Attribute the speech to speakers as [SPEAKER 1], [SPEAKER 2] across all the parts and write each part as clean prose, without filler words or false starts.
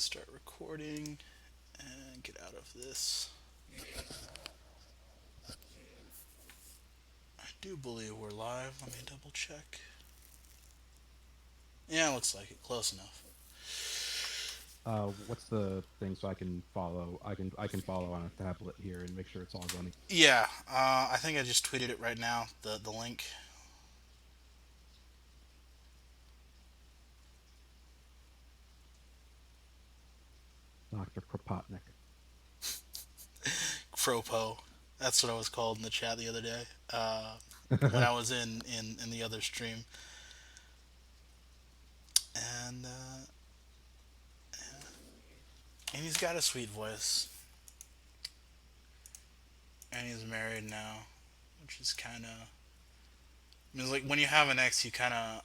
[SPEAKER 1] start recording, and get out of this. I do believe we're live. Let me double check. Yeah, looks like it. Close enough.
[SPEAKER 2] What's the thing so I can follow? I can follow on a tablet here and make sure it's all running.
[SPEAKER 1] Yeah, I think I just tweeted it right now. The link.
[SPEAKER 2] Dr. Kropotnik.
[SPEAKER 1] Kropo. That's what I was called in the chat the other day. When I was in the other stream, and he's got a sweet voice, and he's married now, which is kind of. I mean, it's like when you have an ex, you kind of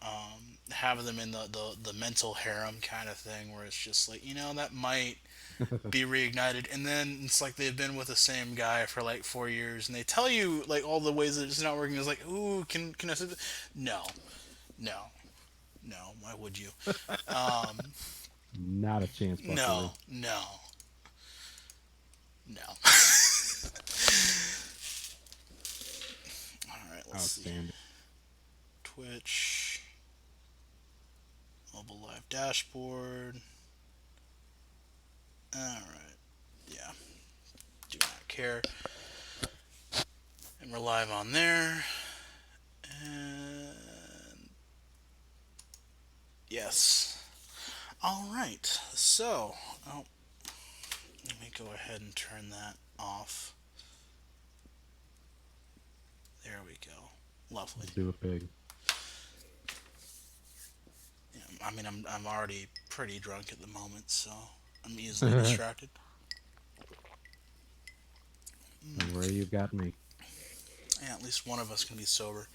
[SPEAKER 1] have them in the mental harem kind of thing, where it's just like that might be reignited, and then it's like they've been with the same guy for like 4 years, and they tell you like all the ways that it's not working. It's like, ooh, can I say that? No, no, no. Why would you? Um,
[SPEAKER 2] Not a chance,
[SPEAKER 1] no,
[SPEAKER 2] Buckaroo.
[SPEAKER 1] no, no. All right, let's see.
[SPEAKER 2] Outstanding.
[SPEAKER 1] Twitch, mobile live dashboard. All right, yeah. Do not care. And we're live on there. And yes. All right. So, oh, let me go ahead and turn that off. There we go. Lovely.
[SPEAKER 2] Let's do it big.
[SPEAKER 1] Yeah, I mean, I'm already pretty drunk at the moment, so I'm easily distracted.
[SPEAKER 2] And where you've got me.
[SPEAKER 1] Yeah, at least one of us can be sober,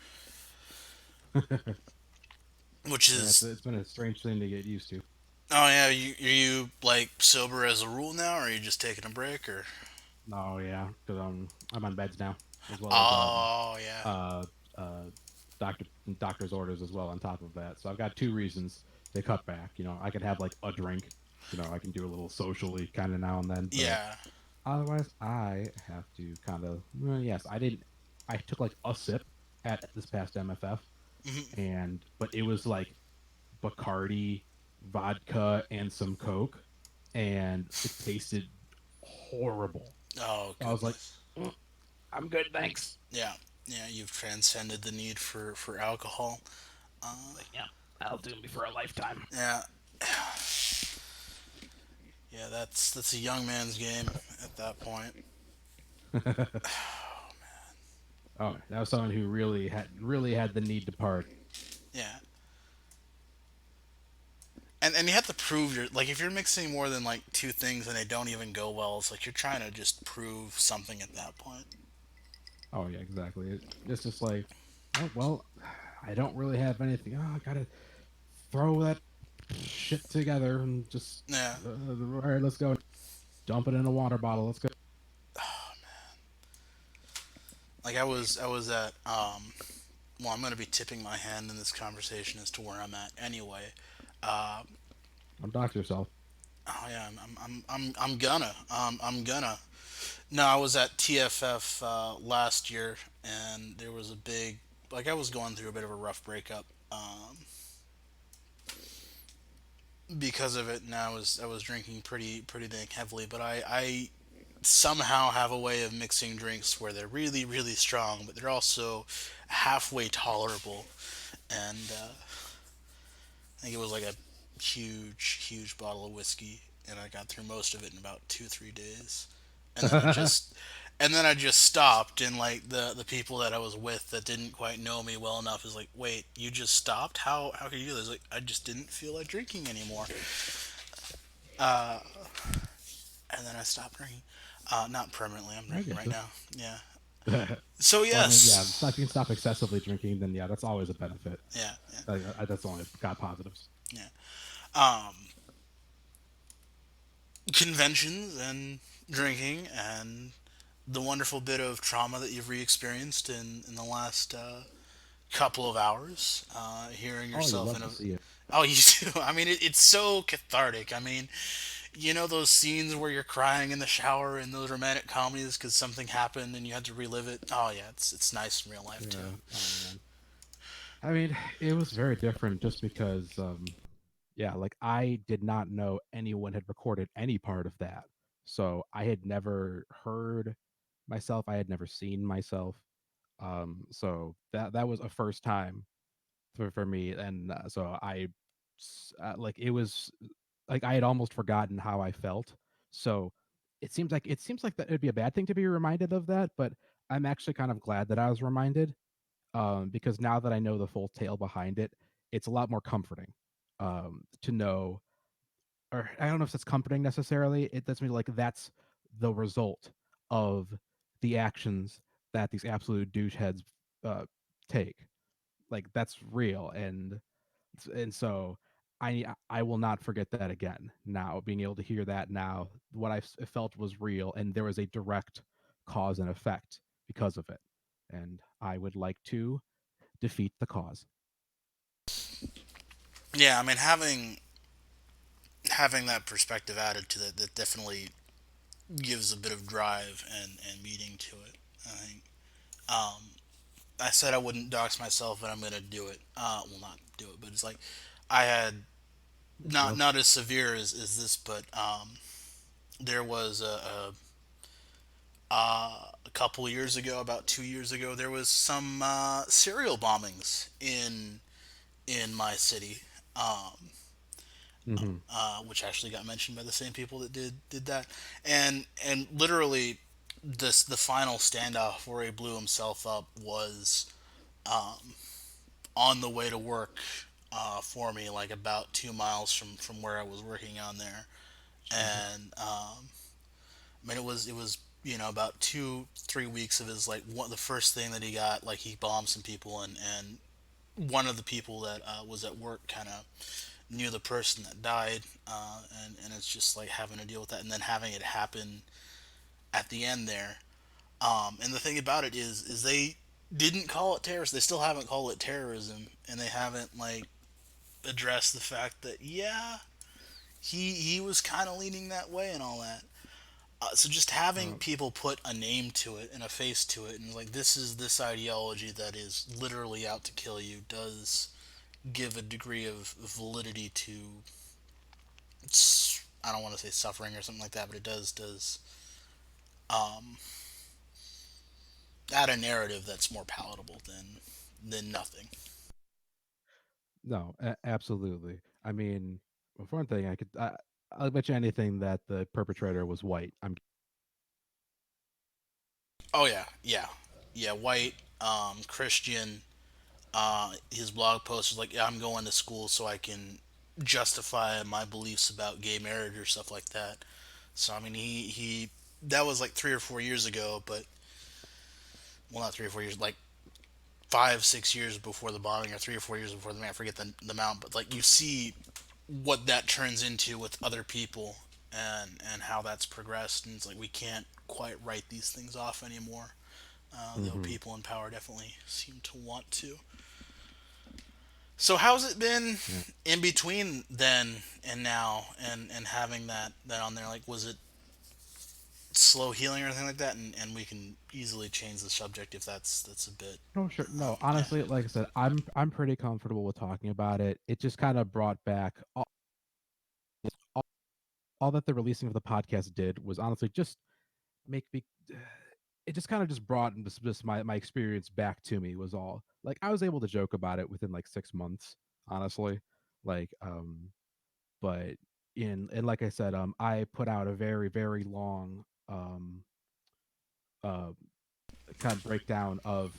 [SPEAKER 1] which
[SPEAKER 2] Yeah,
[SPEAKER 1] is.
[SPEAKER 2] it's been a strange thing to get used to.
[SPEAKER 1] Oh yeah, are you like sober as a rule now, or are you just taking a break, or?
[SPEAKER 2] Oh yeah, because I'm on beds now, as well as
[SPEAKER 1] Oh yeah.
[SPEAKER 2] uh uh doctor doctor's orders as well on top of that. So I've got two reasons to cut back. I could have like a drink. I can do a little socially kind of now and then, but
[SPEAKER 1] Yeah.
[SPEAKER 2] otherwise, I have to kind of. Well, yes, I didn't. I took like a sip at this past MFF,
[SPEAKER 1] Hmm.
[SPEAKER 2] and but it was like Bacardi, vodka, and some Coke, and it tasted horrible.
[SPEAKER 1] Oh
[SPEAKER 2] I was like,
[SPEAKER 1] goodness.
[SPEAKER 2] "Mm, I'm good, thanks."
[SPEAKER 1] Yeah. Yeah. You've transcended the need for alcohol. Uh,
[SPEAKER 2] Like, yeah, that'll do me for a lifetime.
[SPEAKER 1] yeah. Yeah. That's a young man's game at that point.
[SPEAKER 2] Oh, that was someone who really had the need to party.
[SPEAKER 1] Yeah. And you have to prove your like if you're mixing more than like two things and they don't even go well, it's like you're trying to just prove something at that point.
[SPEAKER 2] Oh yeah, exactly. It's just like, oh well, I don't really have anything. Oh, I gotta throw that shit together and just
[SPEAKER 1] Yeah.
[SPEAKER 2] all right, let's go. Dump it in a water bottle. Let's go.
[SPEAKER 1] Like I was at well, I'm gonna be tipping my hand in this conversation as to where I'm at anyway. Uh,
[SPEAKER 2] Don't dox yourself.
[SPEAKER 1] oh yeah, I'm gonna. No, I was at TFF last year, and there was a big like I was going through a bit of a rough breakup because of it, and I was drinking pretty dang heavily. But I somehow have a way of mixing drinks where they're really strong, but they're also halfway tolerable. And I think it was like a huge bottle of whiskey, and I got through most of it in about 2 3 days, and then I just and then I just stopped, and like the people that I was with that didn't quite know me well enough is like, wait, you just stopped? How could you do this? Like, I just didn't feel like drinking anymore, and then I stopped drinking. Not permanently. I'm
[SPEAKER 2] I
[SPEAKER 1] drinking
[SPEAKER 2] get
[SPEAKER 1] right
[SPEAKER 2] you.
[SPEAKER 1] now. Yeah.
[SPEAKER 2] Well,
[SPEAKER 1] So
[SPEAKER 2] I mean, yeah, if
[SPEAKER 1] yes.
[SPEAKER 2] you can stop excessively drinking, then yeah, that's always a benefit.
[SPEAKER 1] Yeah. Yeah.
[SPEAKER 2] That's only got positives.
[SPEAKER 1] Yeah. Um, Conventions and drinking and the wonderful bit of trauma that you've re-experienced in the last couple of hours, hearing
[SPEAKER 2] Oh, you
[SPEAKER 1] yourself
[SPEAKER 2] love
[SPEAKER 1] in
[SPEAKER 2] to
[SPEAKER 1] a
[SPEAKER 2] see it.
[SPEAKER 1] oh you do. I mean, it's so cathartic. I mean, You know those scenes where you're crying in the shower in those romantic comedies because something happened and you had to relive it. Oh yeah, it's nice in real life too.
[SPEAKER 2] Yeah. Oh man. I mean, it was very different just because yeah, like I did not know anyone had recorded any part of that. So I had never heard myself, I had never seen myself. So that was a first time for me, and so like it was like I had almost forgotten how I felt. So it seems like that it'd be a bad thing to be reminded of that, but I'm actually kind of glad that I was reminded, because now that I know the full tale behind it, it's a lot more comforting, to know, or I don't know if it's comforting necessarily. It lets me like that's the result of the actions that these absolute doucheheads uh, take. Like that's real, and so I will not forget that again. Now being able to hear that now, what felt was real, and there was a direct cause and effect because of it, and I would like to defeat the cause.
[SPEAKER 1] Yeah, I mean having that perspective added to that definitely gives a bit of drive and meaning to it. I think. I said I wouldn't dox myself, but I'm gonna do it. Well, not do it, but it's like I had not
[SPEAKER 2] Well,
[SPEAKER 1] not as severe as this, but there was a couple years ago, about 2 years ago, there was some serial bombings in my city, um,
[SPEAKER 2] hmm
[SPEAKER 1] which actually got mentioned by the same people that did that, and literally this the final standoff where he blew himself up was on the way to work for me, like about 2 miles from where I was working on there,
[SPEAKER 2] Jesus.
[SPEAKER 1] and I mean it was about 2 3 weeks of his like one the first thing that he got, like he bombed some people, and one of the people that was at work kind of knew the person that died, and it's just like having to deal with that and then having it happen at the end there. And the thing about it is they didn't call it terrorist. They still haven't called it terrorism, and they haven't like addressed the fact that yeah, he was kind of leaning that way and all that. So just having
[SPEAKER 2] Uh,
[SPEAKER 1] people put a name to it and a face to it, and like this is this ideology that is literally out to kill you, does give a degree of validity to. I don't want to say suffering or something like that, but it does um, add a narrative that's more palatable than nothing.
[SPEAKER 2] no, absolutely. I mean, well, for one thing, I'll bet you anything that the perpetrator was white. I'm
[SPEAKER 1] Oh yeah, yeah, yeah. White, Christian. His blog post was like, "Yeah, I'm going to school so I can justify my beliefs about gay marriage or stuff like that." So I mean, he that was like 3 or 4 years ago, but well, not 3 or 4 years, like 5 6 years before the bombing, or 3 or 4 years before the man. I forget the amount, but like you see what that turns into with other people and how that's progressed, and it's like we can't quite write these things off anymore. Though
[SPEAKER 2] hmm
[SPEAKER 1] people in power definitely seem to want to. So how's it been
[SPEAKER 2] yeah.
[SPEAKER 1] in between then and now, and having that on there? Like, was it slow healing or anything like that? And we can easily change the subject if that's a bit.
[SPEAKER 2] No, sure. No,
[SPEAKER 1] Yeah.
[SPEAKER 2] honestly, like I said, I'm pretty comfortable with talking about it. It just kind of brought back all, all that the releasing of the podcast did was honestly just make me. It just kind of just brought just my experience back to me was all. Like I was able to joke about it within like 6 months, honestly. Like but in and like I said, I put out a very long uh kind of breakdown of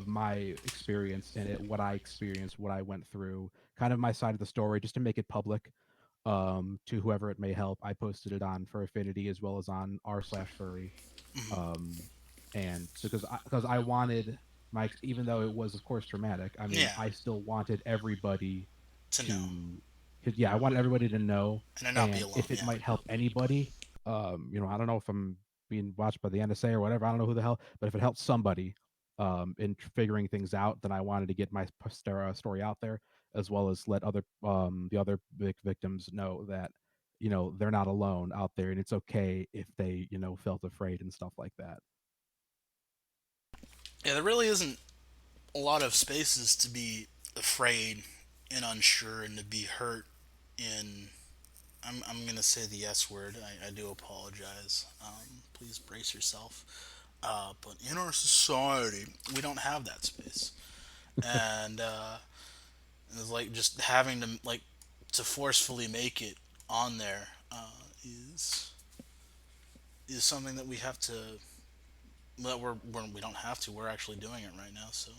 [SPEAKER 2] my experience and it, what I experienced, what I went through, kind of my side of the story, just to make it public, to whoever it may help. I posted it on for Affinity as well as on r/furry, um, and so because I wanted even though it was of course traumatic. I mean,
[SPEAKER 1] Yeah.
[SPEAKER 2] I still wanted everybody
[SPEAKER 1] To know
[SPEAKER 2] to, 'cause, yeah, I wanted everybody to know,
[SPEAKER 1] and to not be
[SPEAKER 2] and
[SPEAKER 1] alone.
[SPEAKER 2] if it
[SPEAKER 1] Yeah.
[SPEAKER 2] might help anybody, I don't know if I'm being watched by the NSA or whatever. I don't know who the hell, but if it helps somebody, in figuring things out, then I wanted to get my story out there as well as let the other victims know that. they're not alone out there, and it's okay if they felt afraid and stuff like that.
[SPEAKER 1] Yeah, there really isn't a lot of spaces to be afraid and unsure and to be hurt in. I'm gonna say the S word. I do apologize. Please brace yourself. But in our society, we don't have that space, and it's like just having to to forcefully make it on there is something that we have to that we don't have to. We're actually doing it right now. So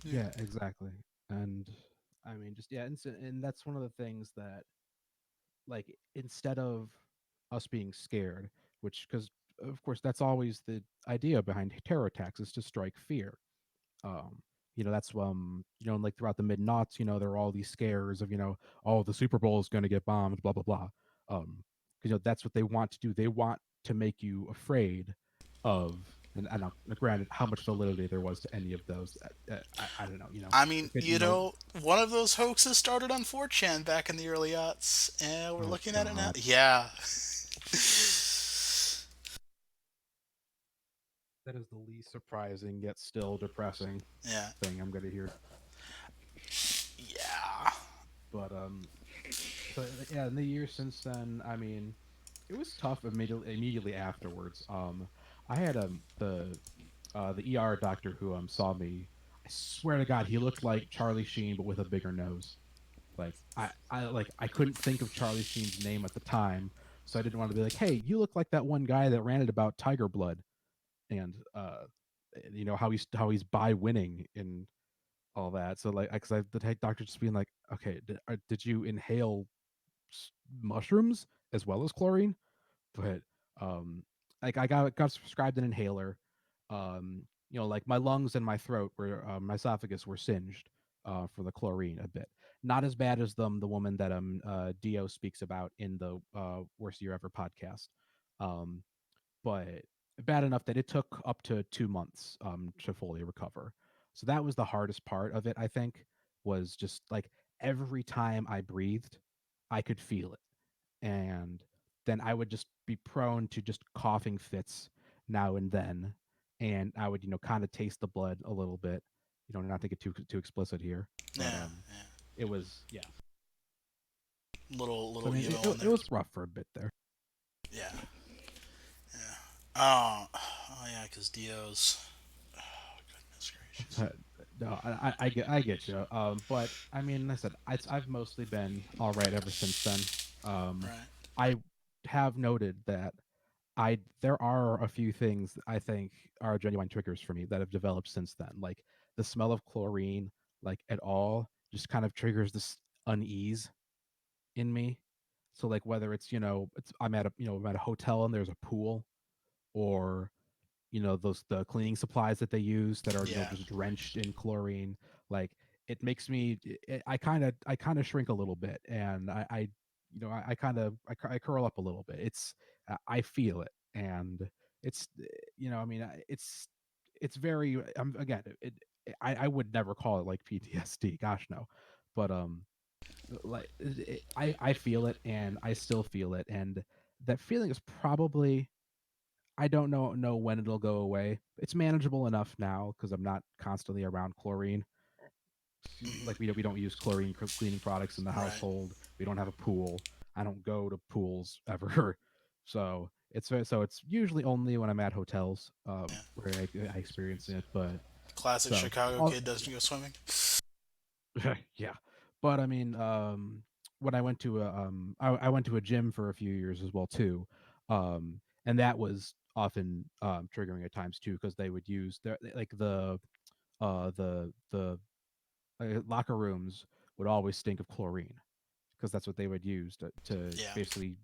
[SPEAKER 1] yeah,
[SPEAKER 2] Yeah, exactly. And I mean, just yeah, and that's one of the things that, like, instead of us being scared, which, because of course that's always the idea behind terror attacks, is to strike fear. um that's like throughout the mid noughts, there are all these scares of, oh, the Super Bowl is going to get bombed, blah blah blah. Because that's what they want to do. They want to make you afraid of, and I know, granted, how much validity there was to any of those, I don't know,
[SPEAKER 1] I mean,
[SPEAKER 2] if it,
[SPEAKER 1] one of those hoaxes started on 4chan back in the early aughts, and we're
[SPEAKER 2] oh
[SPEAKER 1] looking at it now.
[SPEAKER 2] god,
[SPEAKER 1] Yeah,
[SPEAKER 2] that is the least surprising yet still depressing
[SPEAKER 1] yeah,
[SPEAKER 2] thing I'm going to hear.
[SPEAKER 1] yeah.
[SPEAKER 2] But so yeah, in the years since then, I mean, it was tough immediately afterwards. I had the ER doctor who saw me. I swear to God, he looked like Charlie Sheen but with a bigger nose. Like, I couldn't think of Charlie Sheen's name at the time, so I didn't want to be like, hey, you look like that one guy that ranted about Tiger Blood, and how he's by winning and all that. So, like, because I the doctor just being like, okay, did you inhale mushrooms as well as chlorine? But like, I got prescribed an inhaler. Like, my lungs and my throat were, my esophagus were singed for the chlorine a bit. Not as bad as the woman that Dio speaks about in the Worst Year Ever podcast. Um, but bad enough that it took up to 2 months to fully recover. So that was the hardest part of it, I think, was just like every time I breathed, I could feel it. And then I would just be prone to just coughing fits now and then. And I would, kind of taste the blood a little bit. Not to get too explicit here, but
[SPEAKER 1] Yeah,
[SPEAKER 2] it was, yeah. So I
[SPEAKER 1] little
[SPEAKER 2] mean,
[SPEAKER 1] emo in
[SPEAKER 2] it
[SPEAKER 1] there.
[SPEAKER 2] was rough for a bit there.
[SPEAKER 1] Yeah, yeah. Oh yeah, because Dio's. Oh, goodness gracious.
[SPEAKER 2] But no, I get you. But I mean, like I said, I've mostly been all right ever since then. Um,
[SPEAKER 1] Right.
[SPEAKER 2] I have noted that there are a few things I think are genuine triggers for me that have developed since then. Like, the smell of chlorine, like, at all, just kind of triggers this unease in me. So, like, whether I'm at a hotel and there's a pool, or those the cleaning supplies that they use that are,
[SPEAKER 1] Yeah.
[SPEAKER 2] just drenched in chlorine. Like, it makes me, I kind of shrink a little bit, and I curl up a little bit. I feel it, and I mean, it's very, again, I would never call it like PTSD, gosh no. But like, I feel it, and I still feel it, and that feeling is probably, I don't know when it'll go away. It's manageable enough now because I'm not constantly around chlorine. Like,
[SPEAKER 1] Hmm.
[SPEAKER 2] we don't use chlorine cleaning products in the
[SPEAKER 1] Right.
[SPEAKER 2] household. We don't have a pool. I don't go to pools ever. So it's usually only when I'm at hotels,
[SPEAKER 1] Yeah.
[SPEAKER 2] where I experience it. But
[SPEAKER 1] Classic
[SPEAKER 2] so
[SPEAKER 1] Chicago
[SPEAKER 2] all,
[SPEAKER 1] kid doesn't go swimming.
[SPEAKER 2] yeah. But I mean, when I went to a gym for a few years as well too, and that was often triggering at times too, because they would use their, like, the locker rooms would always stink of chlorine, because that's what they would use to
[SPEAKER 1] Yeah.
[SPEAKER 2] basically,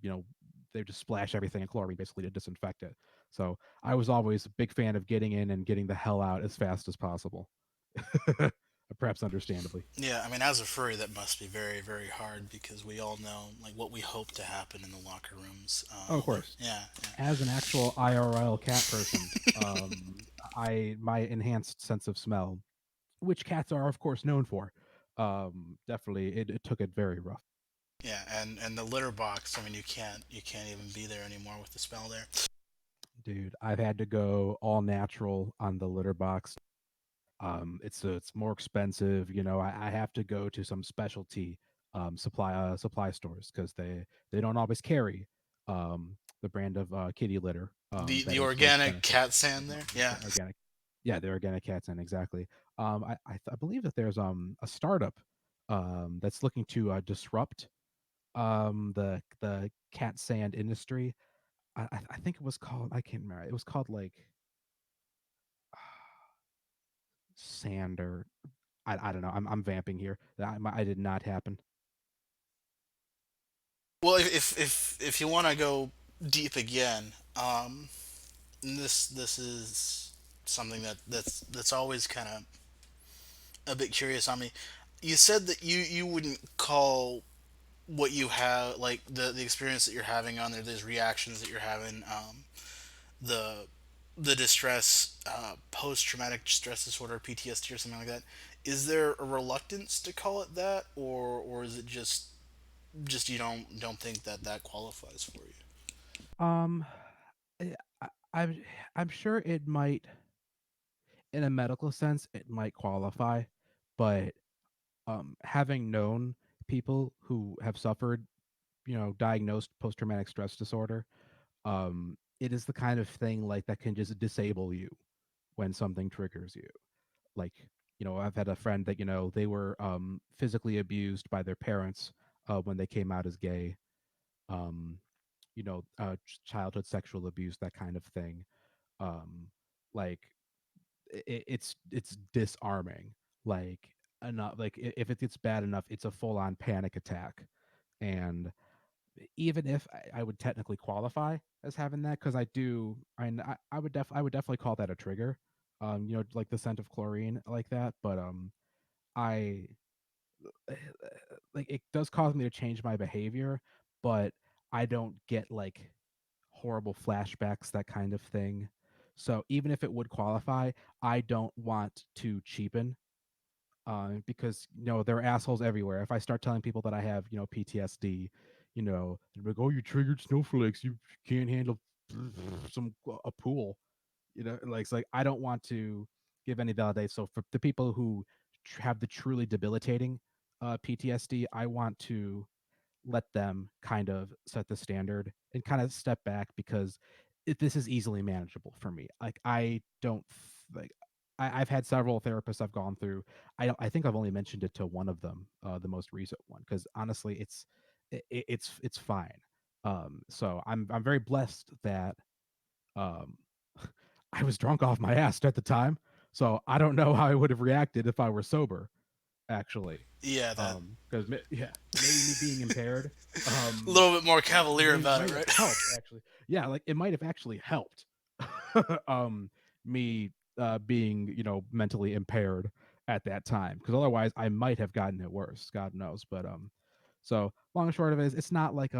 [SPEAKER 2] they just splash everything in chlorine basically to disinfect it. So I was always a big fan of getting in and getting the hell out as fast as possible. Perhaps understandably.
[SPEAKER 1] Yeah, I mean, as a furry, that must be very, very hard because we all know like what we hope to happen in the locker rooms.
[SPEAKER 2] Oh, of course.
[SPEAKER 1] Yeah, yeah,
[SPEAKER 2] As an actual IRL cat person, I my enhanced sense of smell, which cats are of course known for, definitely it took it very rough.
[SPEAKER 1] Yeah, and the litter box. I mean, you can't even be there anymore with the smell there.
[SPEAKER 2] Dude, I've had to go all natural on the litter box. It's more expensive. I have to go to some specialty supply stores because they don't always carry the brand of kitty litter
[SPEAKER 1] The
[SPEAKER 2] that is most
[SPEAKER 1] organic cat
[SPEAKER 2] beneficial.
[SPEAKER 1] sand there. Yeah.
[SPEAKER 2] Organic, yeah, the organic cats in exactly. I believe that there's a startup that's looking to disrupt the cat sand industry. I think it was called, I can't remember. It was called like Sander. I don't know. I'm vamping here. I did not happen.
[SPEAKER 1] Well, if you want to go deep again, this is something that's always kind of a bit curious on me. You said that you wouldn't call what you have, like the experience that you're having on there, these reactions that you're having, the the distress, post traumatic stress disorder, PTSD or something like that. Is there a reluctance to call it that, or is it just you don't think that that qualifies for you?
[SPEAKER 2] Um, eh, I, I'm I'm sure it might, in a medical sense, it might qualify, but having known people who have suffered, diagnosed post traumatic stress disorder, it is the kind of thing like that can just disable you when something triggers you. Like, I've had a friend that, they were physically abused by their parents when they came out as gay. Um, childhood sexual abuse, that kind of thing. Um, like it's disarming. Like enough, like if it gets bad enough, it's a full on panic attack. And even if I would technically qualify as having that, because I would definitely call that a trigger. Like the scent of chlorine, like that. But I like it does cause me to change my behavior, but I don't get like horrible flashbacks, that kind of thing. So even if it would qualify, I don't want to cheapen because there are assholes everywhere. If I start telling people that I have PTSD, they're like, "Oh, you triggered snowflakes. You can't handle some a pool." Like it's like I don't want to give any validate. So for the people who have the truly debilitating PTSD, I want to let them kind of set the standard and kind of step back because this is easily manageable for me. Like I don't like I've had several therapists I've gone through. I think I've only mentioned it to one of them, the most recent one, because honestly, it's fine. So I'm very blessed that um, I was drunk off my ass at the time. So I don't know how I would have reacted if I were sober, actually.
[SPEAKER 1] Yeah, that
[SPEAKER 2] Because yeah, maybe me being impaired,
[SPEAKER 1] a little bit more cavalier
[SPEAKER 2] may
[SPEAKER 1] about it,
[SPEAKER 2] might have
[SPEAKER 1] right?
[SPEAKER 2] helped actually. Yeah, like it might have actually helped. um, me being mentally impaired at that time, because otherwise I might have gotten it worse. God knows, but so long and short of it is, it's not like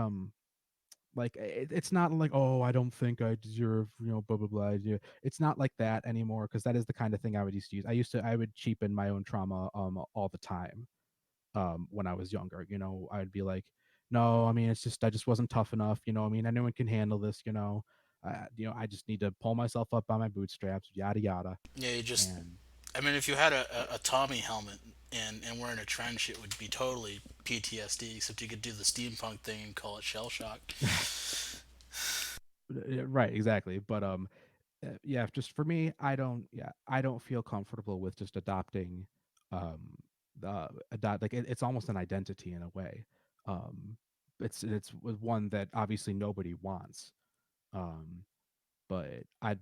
[SPEAKER 2] it's not like, oh, I don't think I deserve blah blah blah. Yeah. It's not like that anymore, because that is the kind of thing I would used to use. I would cheapen my own trauma all the time when I was younger. I'd be like, no, I mean, it's just I just wasn't tough enough. I mean, anyone can handle this. I just need to pull myself up by my bootstraps, yada yada.
[SPEAKER 1] Yeah, you just.
[SPEAKER 2] And
[SPEAKER 1] I mean, if you had a Tommy helmet and wearing a trench, it would be totally PTSD. Except you could do the steampunk thing and call it shell shock.
[SPEAKER 2] right, exactly. But yeah, just for me, I don't feel comfortable with just adopting um adopt like it's almost an identity in a way. Um, it's one that obviously nobody wants. Um, but I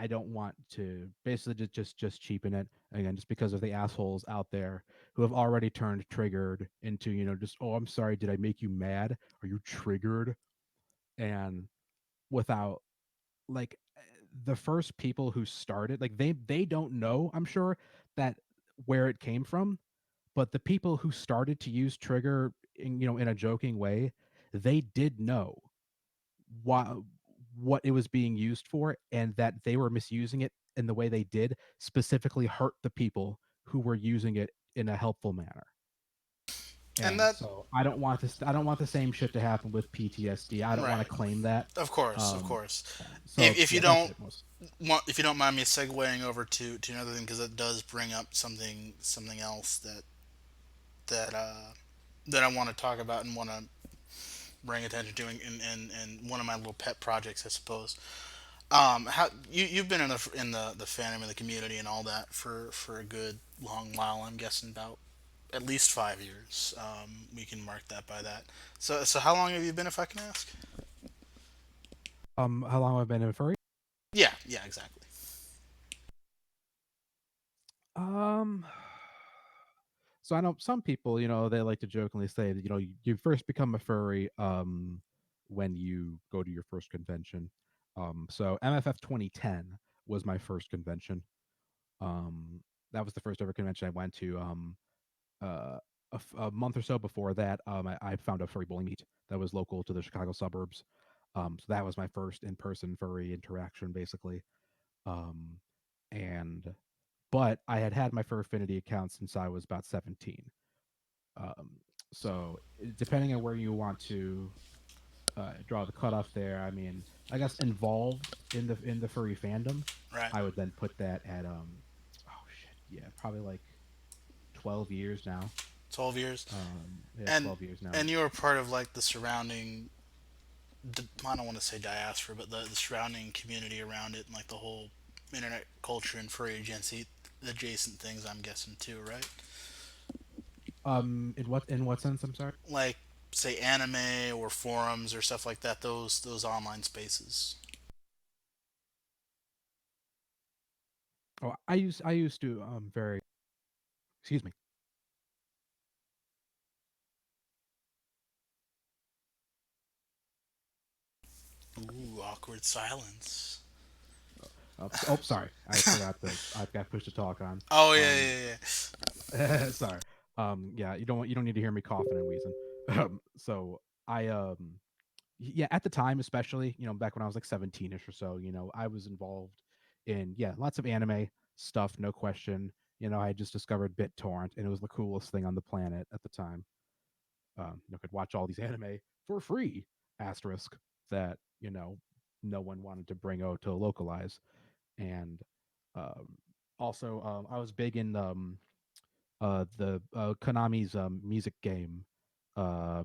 [SPEAKER 2] don't want to basically just cheapen it again, just because of the assholes out there who have already turned triggered into just, oh, I'm sorry, did I make you mad? Are you triggered? And without like the first people who started, like they don't know, I'm sure, that where it came from, but the people who started to use trigger in a joking way, they did know why what it was being used for, and that they were misusing it in the way they did specifically hurt the people who were using it in a helpful manner.
[SPEAKER 1] And
[SPEAKER 2] And
[SPEAKER 1] that,
[SPEAKER 2] so I don't want this. I don't want the same shit to happen with PTSD. I don't want to
[SPEAKER 1] right,
[SPEAKER 2] claim that.
[SPEAKER 1] of
[SPEAKER 2] Um,
[SPEAKER 1] course.
[SPEAKER 2] so
[SPEAKER 1] If you
[SPEAKER 2] yeah, that's
[SPEAKER 1] don't
[SPEAKER 2] it most.
[SPEAKER 1] if you don't mind me segueing over to another thing, because it does bring up something else that uh, that I want to talk about and want to bring attention to, and one of my little pet projects, I suppose. How you've been in the fandom and the community and all that for a good long while. I'm guessing about at least 5 years. We can mark that by that. So how long have you been, if I can ask?
[SPEAKER 2] How long have I been in furry?
[SPEAKER 1] Yeah, yeah, exactly.
[SPEAKER 2] Um, so I know some people, they like to jokingly say that you first become a furry when you go to your first convention. So MFF 2010 was my first convention. Um, that was the first ever convention I went to. Uh, a month or so before that, I found a furry bowling meet that was local to the Chicago suburbs. So that was my first in-person furry interaction, basically. Um, and but I had had my Fur Affinity account since I was about 17. Um, so depending on where you want to draw the cutoff there, I mean, I guess involved in the furry fandom,
[SPEAKER 1] Right.
[SPEAKER 2] I would then put that at oh shit, yeah, probably like 12 years now.
[SPEAKER 1] 12 years,
[SPEAKER 2] Yeah,
[SPEAKER 1] and
[SPEAKER 2] 12 years now.
[SPEAKER 1] and you were part of like the surrounding. I don't want to say diaspora, but the surrounding community around it, and like the whole internet culture and furry agency adjacent things. I'm guessing too, right?
[SPEAKER 2] In what sense? I'm sorry.
[SPEAKER 1] Like say anime or forums or stuff like that. Those online spaces.
[SPEAKER 2] Oh, I used to very excuse me.
[SPEAKER 1] Ooh, awkward silence.
[SPEAKER 2] Sorry, I forgot that I've got push to talk on.
[SPEAKER 1] Oh yeah,
[SPEAKER 2] Um,
[SPEAKER 1] yeah, yeah.
[SPEAKER 2] sorry. Yeah, you don't need to hear me coughing and wheezing. So I yeah, at the time, especially, back when I was like 17ish or so, I was involved in, yeah, lots of anime stuff, no question. I had just discovered BitTorrent, and it was the coolest thing on the planet at the time. Could watch all these anime for free, asterisk, that, no one wanted to bring out to localize. And um, also, I was big in the Konami's music game uh,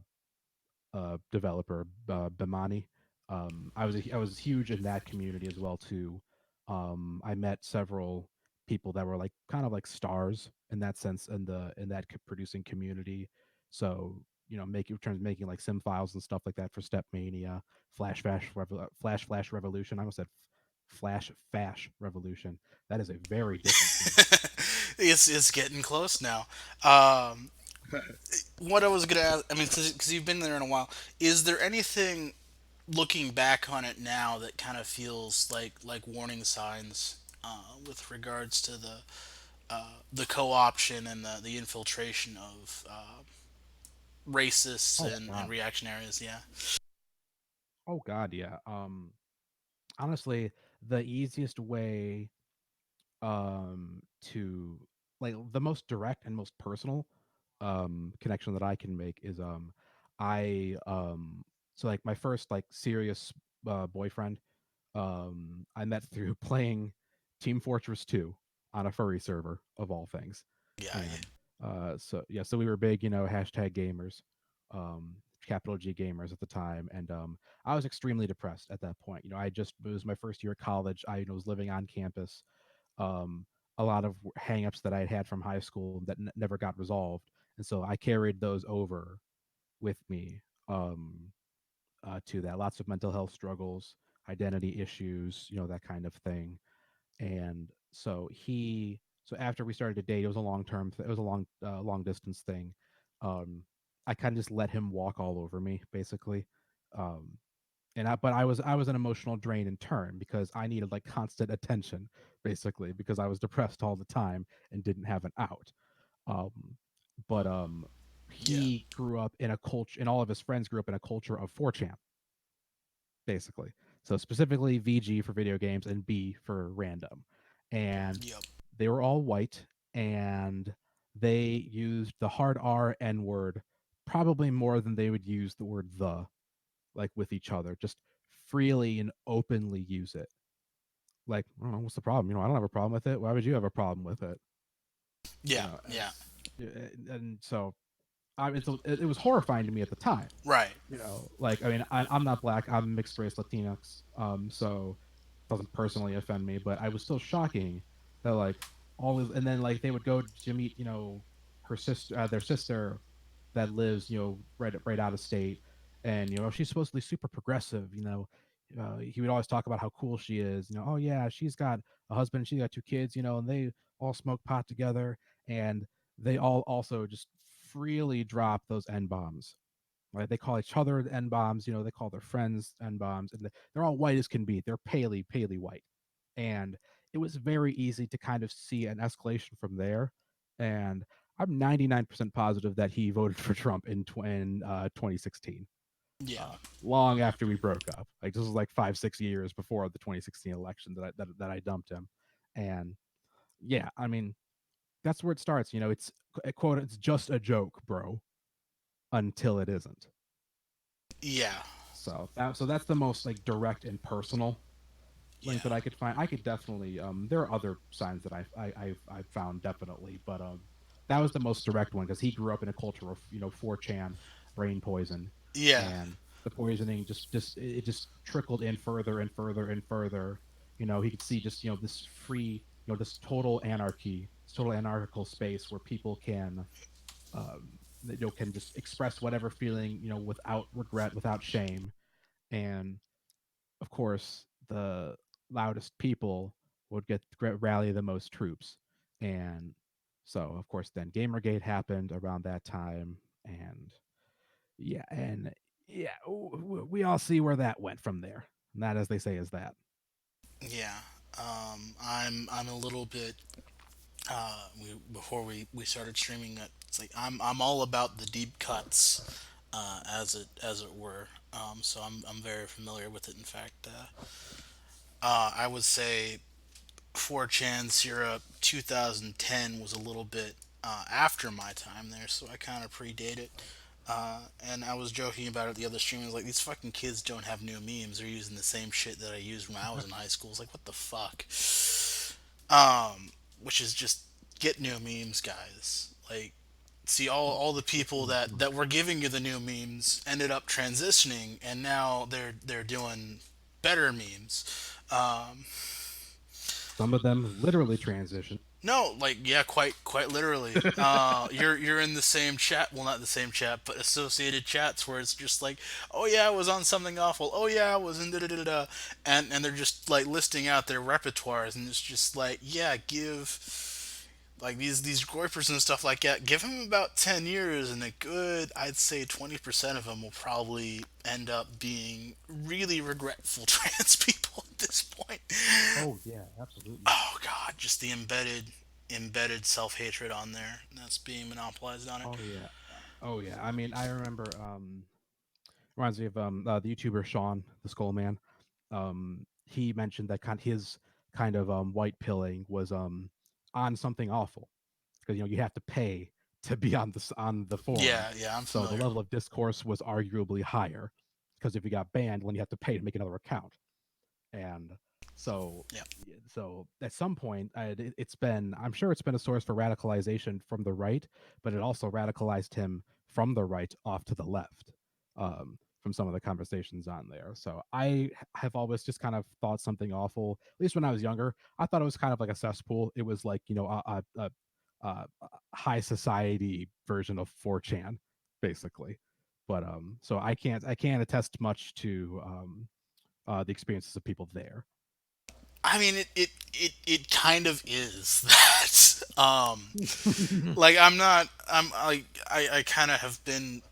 [SPEAKER 2] developer, Bimani. I was huge in that community as well too. I met several people that were like kind of like stars in that sense in that producing community. So making terms making like sim files and stuff like that for Step Mania, Flash Revolution. I almost said Flash Fash Revolution. That is a very different thing.
[SPEAKER 1] It's getting close now. Um, what I was gonna ask, I mean, because you've been there in a while, is there anything looking back on it now that kind of feels like warning signs with regards to the co-option and the infiltration of racists
[SPEAKER 2] Oh
[SPEAKER 1] and
[SPEAKER 2] God.
[SPEAKER 1] reactionaries? Yeah,
[SPEAKER 2] Oh God. Yeah. Honestly, the easiest way to like the most direct and most personal connection that I can make is I so like my first like serious boyfriend I met through playing Team Fortress 2 on a furry server of all things.
[SPEAKER 1] yeah,
[SPEAKER 2] And so yeah, so we were big, hashtag gamers, capital G gamers at the time. And I was extremely depressed at that point. It was my first year of college. I was living on campus. Um, a lot of hangups that I had had from high school that never got resolved. And so I carried those over with me to that. Lots of mental health struggles, identity issues, that kind of thing. And so after we started to date, it was a it was a long distance thing. Um, I kind of just let him walk all over me, basically. Um, but I was an emotional drain in turn because I needed like constant attention, basically, because I was depressed all the time and didn't have an out. Um, but
[SPEAKER 1] yeah,
[SPEAKER 2] he grew up in a culture, and all of his friends grew up in a culture of 4chan, basically. So specifically VG for video games and B for random. And
[SPEAKER 1] yep.
[SPEAKER 2] they were all white and they used the hard R N word probably more than they would use the word the, like with each other, just freely and openly use it. Like, I don't know, what's the problem? I don't have a problem with it. Why would you have a problem with it?
[SPEAKER 1] Yeah, yeah,
[SPEAKER 2] As and so it was horrifying to me at the time.
[SPEAKER 1] right.
[SPEAKER 2] Like, I mean, I'm not black. I'm mixed race Latinx. So it doesn't personally offend me, but I was still shocking that like all of, and then like they would go to meet, her sister, their sister that lives, right out of state, and she's supposedly super progressive. He would always talk about how cool she is. Oh yeah, she's got a husband, she's got two kids, and they all smoke pot together, and they all also just freely drop those n bombs. Right? They call each other n bombs. They call their friends n bombs, and they're all white as can be. They're paley white, and it was very easy to kind of see an escalation from there. And I'm 99% positive that he voted for Trump in 2016,
[SPEAKER 1] Yeah,
[SPEAKER 2] long after we broke up. Like, this was like 5-6 years before the 2016 election that I dumped him. And yeah, I mean, that's where it starts. It's a quote. It's just a joke, bro, until it isn't.
[SPEAKER 1] yeah,
[SPEAKER 2] So that's the most like direct and personal link
[SPEAKER 1] yeah,
[SPEAKER 2] that I could find. I could definitely there are other signs that I've found definitely, but that was the most direct one because he grew up in a culture of 4chan brain poison,
[SPEAKER 1] yeah,
[SPEAKER 2] and the poisoning just it just trickled in further and further and further. He could see just this free, this total anarchy, this total anarchical space where people can just express whatever feeling, without regret, without shame. And of course, the loudest people would rally the most troops. And so, of course, then Gamergate happened around that time. And yeah, we all see where that went from there. And that, as they say, is that.
[SPEAKER 1] yeah. I'm a little bit. Before we started streaming, it's like I'm all about the deep cuts, as it were. So I'm very familiar with it. In fact, I would say 4chan Syrup 2010 was a little bit after my time there, so I kind of predate it. And I was joking about it the other stream. I was like, these fucking kids don't have new memes. They're using the same shit that I used when I was in high school. It's like, what the fuck? Which is just get new memes, guys. Like, see, all the people that were giving you the new memes ended up transitioning, and now they're doing better memes.
[SPEAKER 2] Some of them literally transition.
[SPEAKER 1] No, like yeah, quite literally. You're in the same chat. Well, not the same chat, but associated chats where it's just like, oh yeah, I was on something awful. Oh yeah, I was in da da da da, and they're just like listing out their repertoires, and it's just like, yeah, give like these groypers and stuff like that. Give them about 10 years, and a good, I'd say 20% of them will probably end up being really regretful trans people at this point.
[SPEAKER 2] Oh yeah, absolutely.
[SPEAKER 1] Oh god, just the embedded self hatred on there that's being monopolized on it.
[SPEAKER 2] Oh yeah. Oh yeah. I mean, I remember. Reminds me of the YouTuber Sean, the Skull Man. He mentioned that his kind of white pilling was on something awful because you have to pay to be on the forum.
[SPEAKER 1] Yeah, yeah, I'm
[SPEAKER 2] So the
[SPEAKER 1] familiar.
[SPEAKER 2] level of discourse was arguably higher because if you got banned, then you have to pay to make another account. And so
[SPEAKER 1] Yeah.
[SPEAKER 2] so at some point it's been, I'm sure it's been a source for radicalization from the right, but it also radicalized him from the right off to the left, from some of the conversations on there. So I have always just kind of thought something awful, at least when I was younger. I thought it was kind of like a cesspool. It was like a high society version of 4chan, basically. But so I can't attest much to the experiences of people there.
[SPEAKER 1] I mean, it kind of is that. Like I'm not. I kind of have been.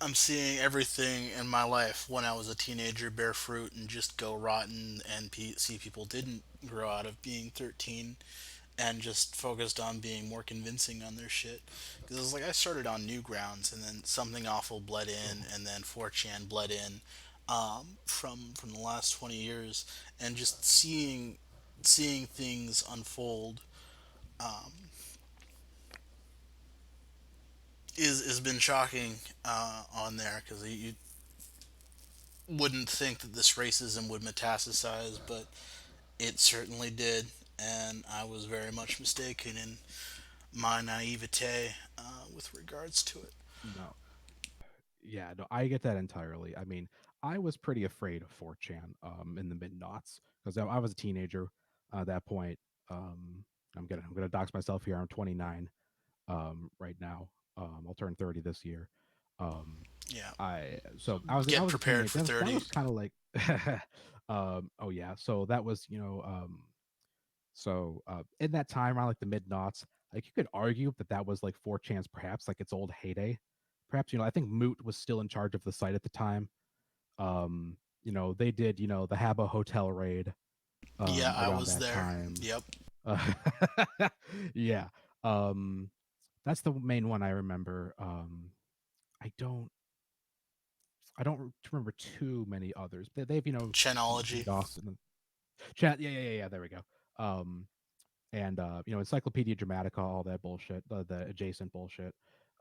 [SPEAKER 1] I'm seeing everything in my life when I was a teenager bear fruit and just go rotten, and see people didn't grow out of being 13 and just focused on being more convincing on their shit. Because it was like I started on Newgrounds, and then something awful bled in, and then 4chan bled in, from the last 20 years, and just seeing things unfold. is has been shocking on there because you wouldn't think that this racism would metastasize, but it certainly did, and I was very much mistaken in my naivete with regards to it.
[SPEAKER 2] No, yeah, no, I get that entirely. I mean, I was pretty afraid of 4chan in the mid noughts because I was a teenager at that point. Um, I'm gonna dox myself here. I'm 29 right now. I'll turn 30 this year. Um,
[SPEAKER 1] Yeah,
[SPEAKER 2] I
[SPEAKER 1] get
[SPEAKER 2] was a
[SPEAKER 1] prepared
[SPEAKER 2] teenager.
[SPEAKER 1] for
[SPEAKER 2] That
[SPEAKER 1] 30.
[SPEAKER 2] was kind of like oh yeah. So that was in that time around like the mid noughts, like you could argue that that was like 4chan's perhaps like its old heyday. Perhaps I think Moot was still in charge of the site at the time. They did the Habbo Hotel raid
[SPEAKER 1] Yeah, I
[SPEAKER 2] around
[SPEAKER 1] was
[SPEAKER 2] that
[SPEAKER 1] there.
[SPEAKER 2] time.
[SPEAKER 1] Yep.
[SPEAKER 2] Uh, yeah, um, that's the main one I remember. I don't I don't remember too many others. They've
[SPEAKER 1] Chenology.
[SPEAKER 2] DDoS and chat. Yeah, yeah, yeah, yeah. There we go. Um, and Encyclopedia Dramatica, all that bullshit, the adjacent bullshit.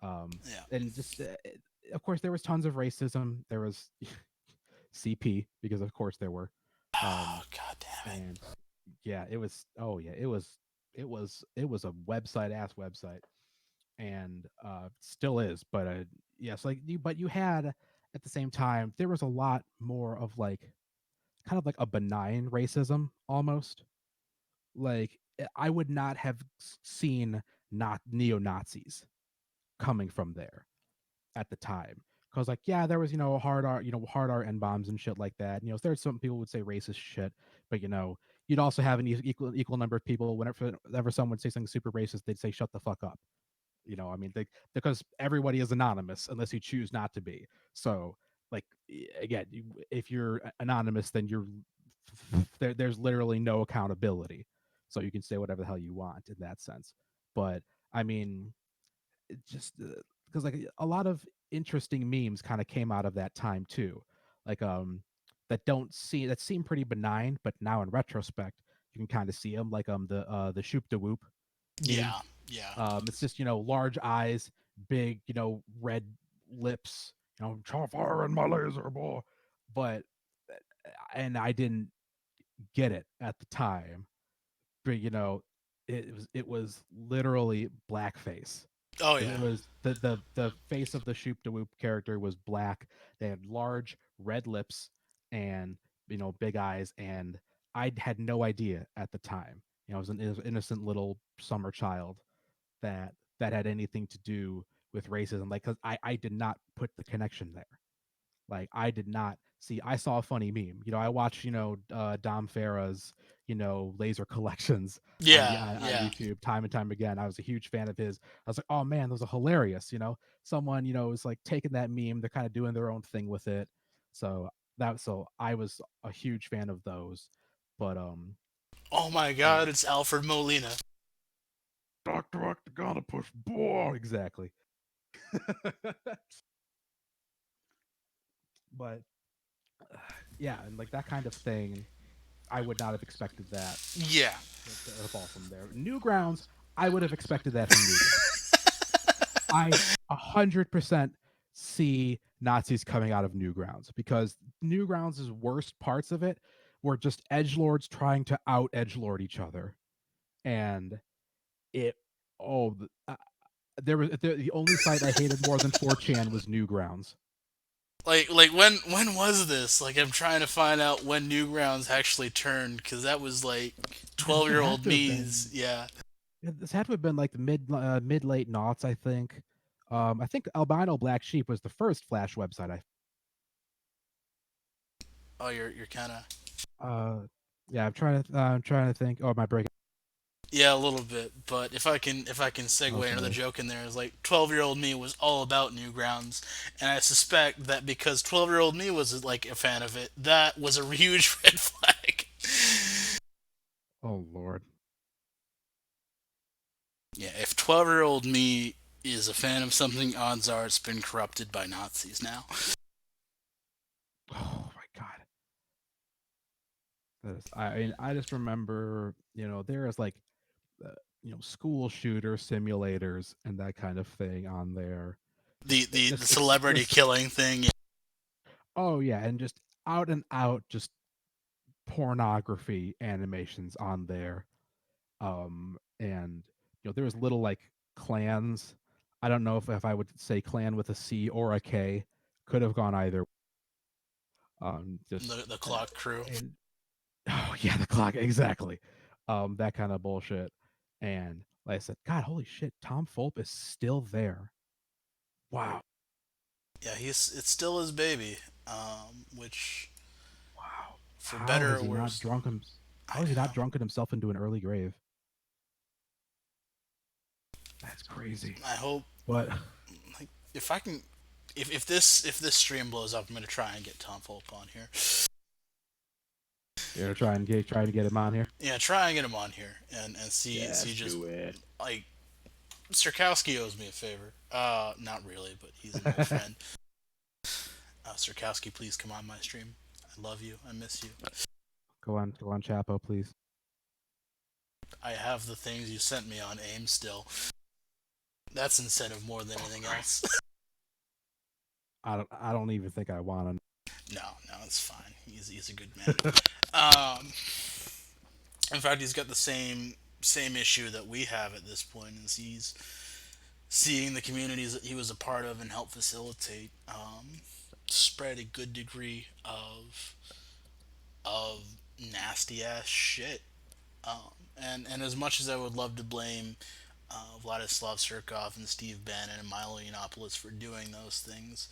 [SPEAKER 2] Um,
[SPEAKER 1] Yeah.
[SPEAKER 2] and just of course there was tons of racism. There was CP because of course there were.
[SPEAKER 1] Oh,
[SPEAKER 2] Um,
[SPEAKER 1] God damn it.
[SPEAKER 2] and yeah, it was. Oh yeah, it was a website, and still is. But yes, but you had at the same time there was a lot more of like kind of like a benign racism almost. Like I would not have seen not neo Nazis coming from there at the time. Because like yeah, there was hard art and bombs and shit like that. There's some people would say racist shit, but you'd also have an equal number of people whenever someone would say something super racist, they'd say shut the fuck up. I mean, because everybody is anonymous unless you choose not to be. So, like, again, if you're anonymous, then there's literally no accountability. So you can say whatever the hell you want in that sense. But I mean, it just because like a lot of interesting memes kind of came out of that time too, like that seem pretty benign, but now in retrospect, you can kind of see them, like the shoop de whoop meme.
[SPEAKER 1] Yeah. Yeah.
[SPEAKER 2] It's just large eyes, big red lips, fire in my laser boy. But and I didn't get it at the time, but it was literally blackface.
[SPEAKER 1] Oh,
[SPEAKER 2] It
[SPEAKER 1] yeah.
[SPEAKER 2] was the face of the Shoop de Whoop character was black. They had large red lips and big eyes, and I had no idea at the time. I was an innocent little summer child that had anything to do with racism. Like, because I did not put the connection there. Like, I did not see. I saw a funny meme. I watched Dom Farah's laser collections
[SPEAKER 1] Yeah.
[SPEAKER 2] on
[SPEAKER 1] Yeah.
[SPEAKER 2] YouTube time and time again. I was a huge fan of his. I was like, oh man, those are hilarious. Someone is like taking that meme. They're kind of doing their own thing with it. So I was a huge fan of those. But
[SPEAKER 1] Oh my
[SPEAKER 2] yeah,
[SPEAKER 1] God, it's Alfred Molina.
[SPEAKER 2] Doctor Octagonopus, boy, exactly. But yeah, and like that kind of thing, I would not have expected that
[SPEAKER 1] Yeah.
[SPEAKER 2] to fall from there. Newgrounds, I would have expected that from Newgrounds. I 100% see Nazis coming out of Newgrounds because Newgrounds' worst parts of it were just edge lords trying to out edge lord each other, and it oh there was the only site I hated more than 4chan was Newgrounds.
[SPEAKER 1] Like when was this? Like I'm trying to find out when Newgrounds actually turned because that was like
[SPEAKER 2] Man, this would have
[SPEAKER 1] 12-year-old
[SPEAKER 2] to have
[SPEAKER 1] me's.
[SPEAKER 2] been
[SPEAKER 1] Yeah.
[SPEAKER 2] this had to have been like the mid late noughts, I think. I think Albino Black Sheep was the first Flash website.
[SPEAKER 1] Oh, you're kind of.
[SPEAKER 2] Yeah, I'm trying to think. Oh, my break.
[SPEAKER 1] Yeah, a little bit, but if I can segue another
[SPEAKER 2] Okay.
[SPEAKER 1] joke in there is like 12-year-old me was all about Newgrounds, and I suspect that because 12-year-old me was like a fan of it, that was a huge red flag.
[SPEAKER 2] Oh Lord.
[SPEAKER 1] Yeah, if 12-year-old me is a fan of something, odds are it's been corrupted by Nazis now.
[SPEAKER 2] Oh my God. I mean, I just remember, there is like, uh, school shooter simulators and that kind of thing on there.
[SPEAKER 1] The
[SPEAKER 2] Just
[SPEAKER 1] celebrity
[SPEAKER 2] explicit.
[SPEAKER 1] killing thing.
[SPEAKER 2] Oh yeah, and just out and out just pornography animations on there. And there was little like clans. I don't know if I would say clan with a C or a K. Could have gone either. Just
[SPEAKER 1] The clock crew.
[SPEAKER 2] and oh yeah, the clock exactly. That kind of bullshit. And like I said, God, holy shit, Tom Fulp is still there. Wow,
[SPEAKER 1] Yeah, he's it's still his baby. Which
[SPEAKER 2] wow.
[SPEAKER 1] for better or worse, I
[SPEAKER 2] How is he not
[SPEAKER 1] know.
[SPEAKER 2] drunken himself into an early grave? That's crazy.
[SPEAKER 1] I hope
[SPEAKER 2] But
[SPEAKER 1] like if I can if this stream blows up, I'm gonna try and get Tom Fulp on here.
[SPEAKER 2] you're trying to get him on here.
[SPEAKER 1] Yeah, try and get him on here and see
[SPEAKER 2] Yes,
[SPEAKER 1] just
[SPEAKER 2] do it.
[SPEAKER 1] like Sirkowski owes me a favor. Not really, but he's an old friend. Sirkowski, please come on my stream. I love you. I miss you.
[SPEAKER 2] Go on, Chapo, please.
[SPEAKER 1] I have the things you sent me on AIM still. That's incentive more than
[SPEAKER 2] Oh
[SPEAKER 1] anything else.
[SPEAKER 2] Christ. I don't even think I want
[SPEAKER 1] No, no, it's fine. He's a good man.
[SPEAKER 2] to.
[SPEAKER 1] Um, in fact, he's got the same issue that we have at this point, is he's seeing the communities that he was a part of and help facilitate spread a good degree of nasty ass shit. And as much as I would love to blame Vladislav Surkov and Steve Bannon and Milo Yiannopoulos for doing those things,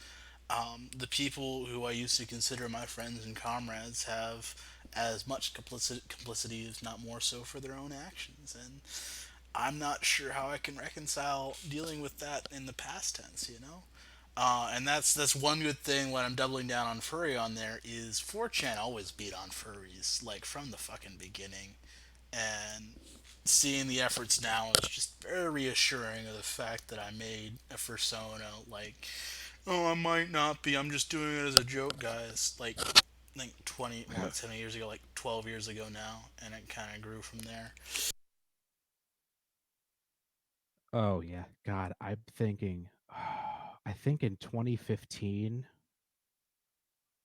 [SPEAKER 1] the people who I used to consider my friends and comrades have as much complicity, if not more so, for their own actions. And I'm not sure how I can reconcile dealing with that in the past tense, you know? And that's one good thing when I'm doubling down on furry on there is 4chan always beat on furries, like from the fucking beginning. And seeing the efforts now is just very reassuring of the fact that I made a persona like, oh, I might not be, I'm just doing it as a joke, guys. Like 20, well, not 7 years ago, like 12 years ago now, and it kind of grew from there.
[SPEAKER 2] Oh yeah, God, I'm thinking. I think in 2015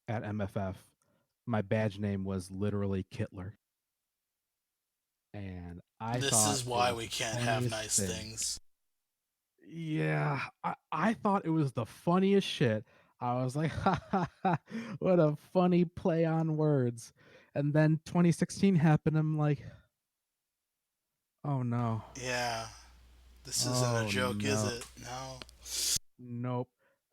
[SPEAKER 2] at MFF, my badge name was literally Kittler, and I
[SPEAKER 1] This
[SPEAKER 2] thought
[SPEAKER 1] is
[SPEAKER 2] it
[SPEAKER 1] why
[SPEAKER 2] was
[SPEAKER 1] we
[SPEAKER 2] the
[SPEAKER 1] can't have
[SPEAKER 2] funniest
[SPEAKER 1] nice
[SPEAKER 2] thing.
[SPEAKER 1] things.
[SPEAKER 2] Yeah, I thought it was the funniest shit. I was like, ha ha ha, what a funny play on words. And then 2016 happened. I'm like, oh no,
[SPEAKER 1] Yeah, this isn't a
[SPEAKER 2] oh
[SPEAKER 1] joke, is
[SPEAKER 2] no.
[SPEAKER 1] it? No.
[SPEAKER 2] Nope.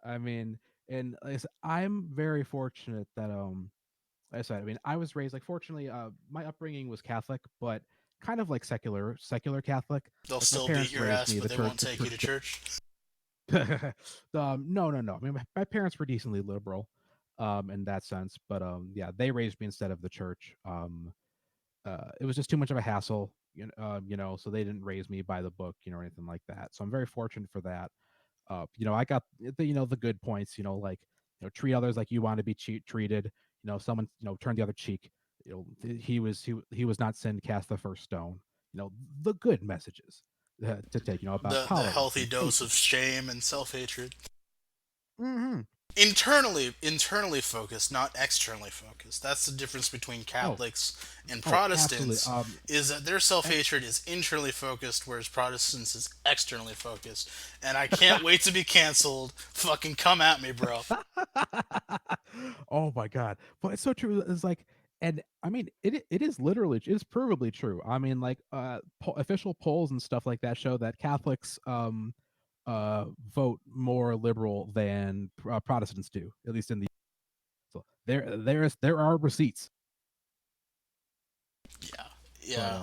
[SPEAKER 2] I mean, and like I said, I'm very fortunate that like I said, I mean, I was raised like fortunately, my upbringing was Catholic, but kind of like secular Catholic.
[SPEAKER 1] They'll
[SPEAKER 2] Like my
[SPEAKER 1] still beat
[SPEAKER 2] parents
[SPEAKER 1] your
[SPEAKER 2] raised
[SPEAKER 1] ass,
[SPEAKER 2] me
[SPEAKER 1] but they won't
[SPEAKER 2] the
[SPEAKER 1] take you to
[SPEAKER 2] church.
[SPEAKER 1] church.
[SPEAKER 2] No, no, no. I mean, my parents were decently liberal, in that sense, but yeah, they raised me instead of the church. It was just too much of a hassle, so they didn't raise me by the book, or anything like that. So I'm very fortunate for that. I got the good points, like treat others like you want to be treated. Someone turn the other cheek. He was not sin, cast the first stone. The good messages to take. About
[SPEAKER 1] The
[SPEAKER 2] tolerance
[SPEAKER 1] healthy
[SPEAKER 2] and
[SPEAKER 1] dose of
[SPEAKER 2] patience.
[SPEAKER 1] shame and self hatred.
[SPEAKER 2] Hmm.
[SPEAKER 1] Internally focused, not externally focused. That's the difference between
[SPEAKER 2] Oh,
[SPEAKER 1] Catholics and
[SPEAKER 2] oh, absolutely.
[SPEAKER 1] Protestants, is that their self
[SPEAKER 2] And
[SPEAKER 1] hatred is internally focused, whereas Protestants is externally focused. And I can't wait to be canceled. Fucking come at me, bro.
[SPEAKER 2] oh my god, but it's so true. It's like, and I mean, it is literally, it is provably true. I mean, like, official polls and stuff like that show that Catholics vote more liberal than Protestants do, at least in the. So there are receipts,
[SPEAKER 1] Yeah,
[SPEAKER 2] but
[SPEAKER 1] yeah.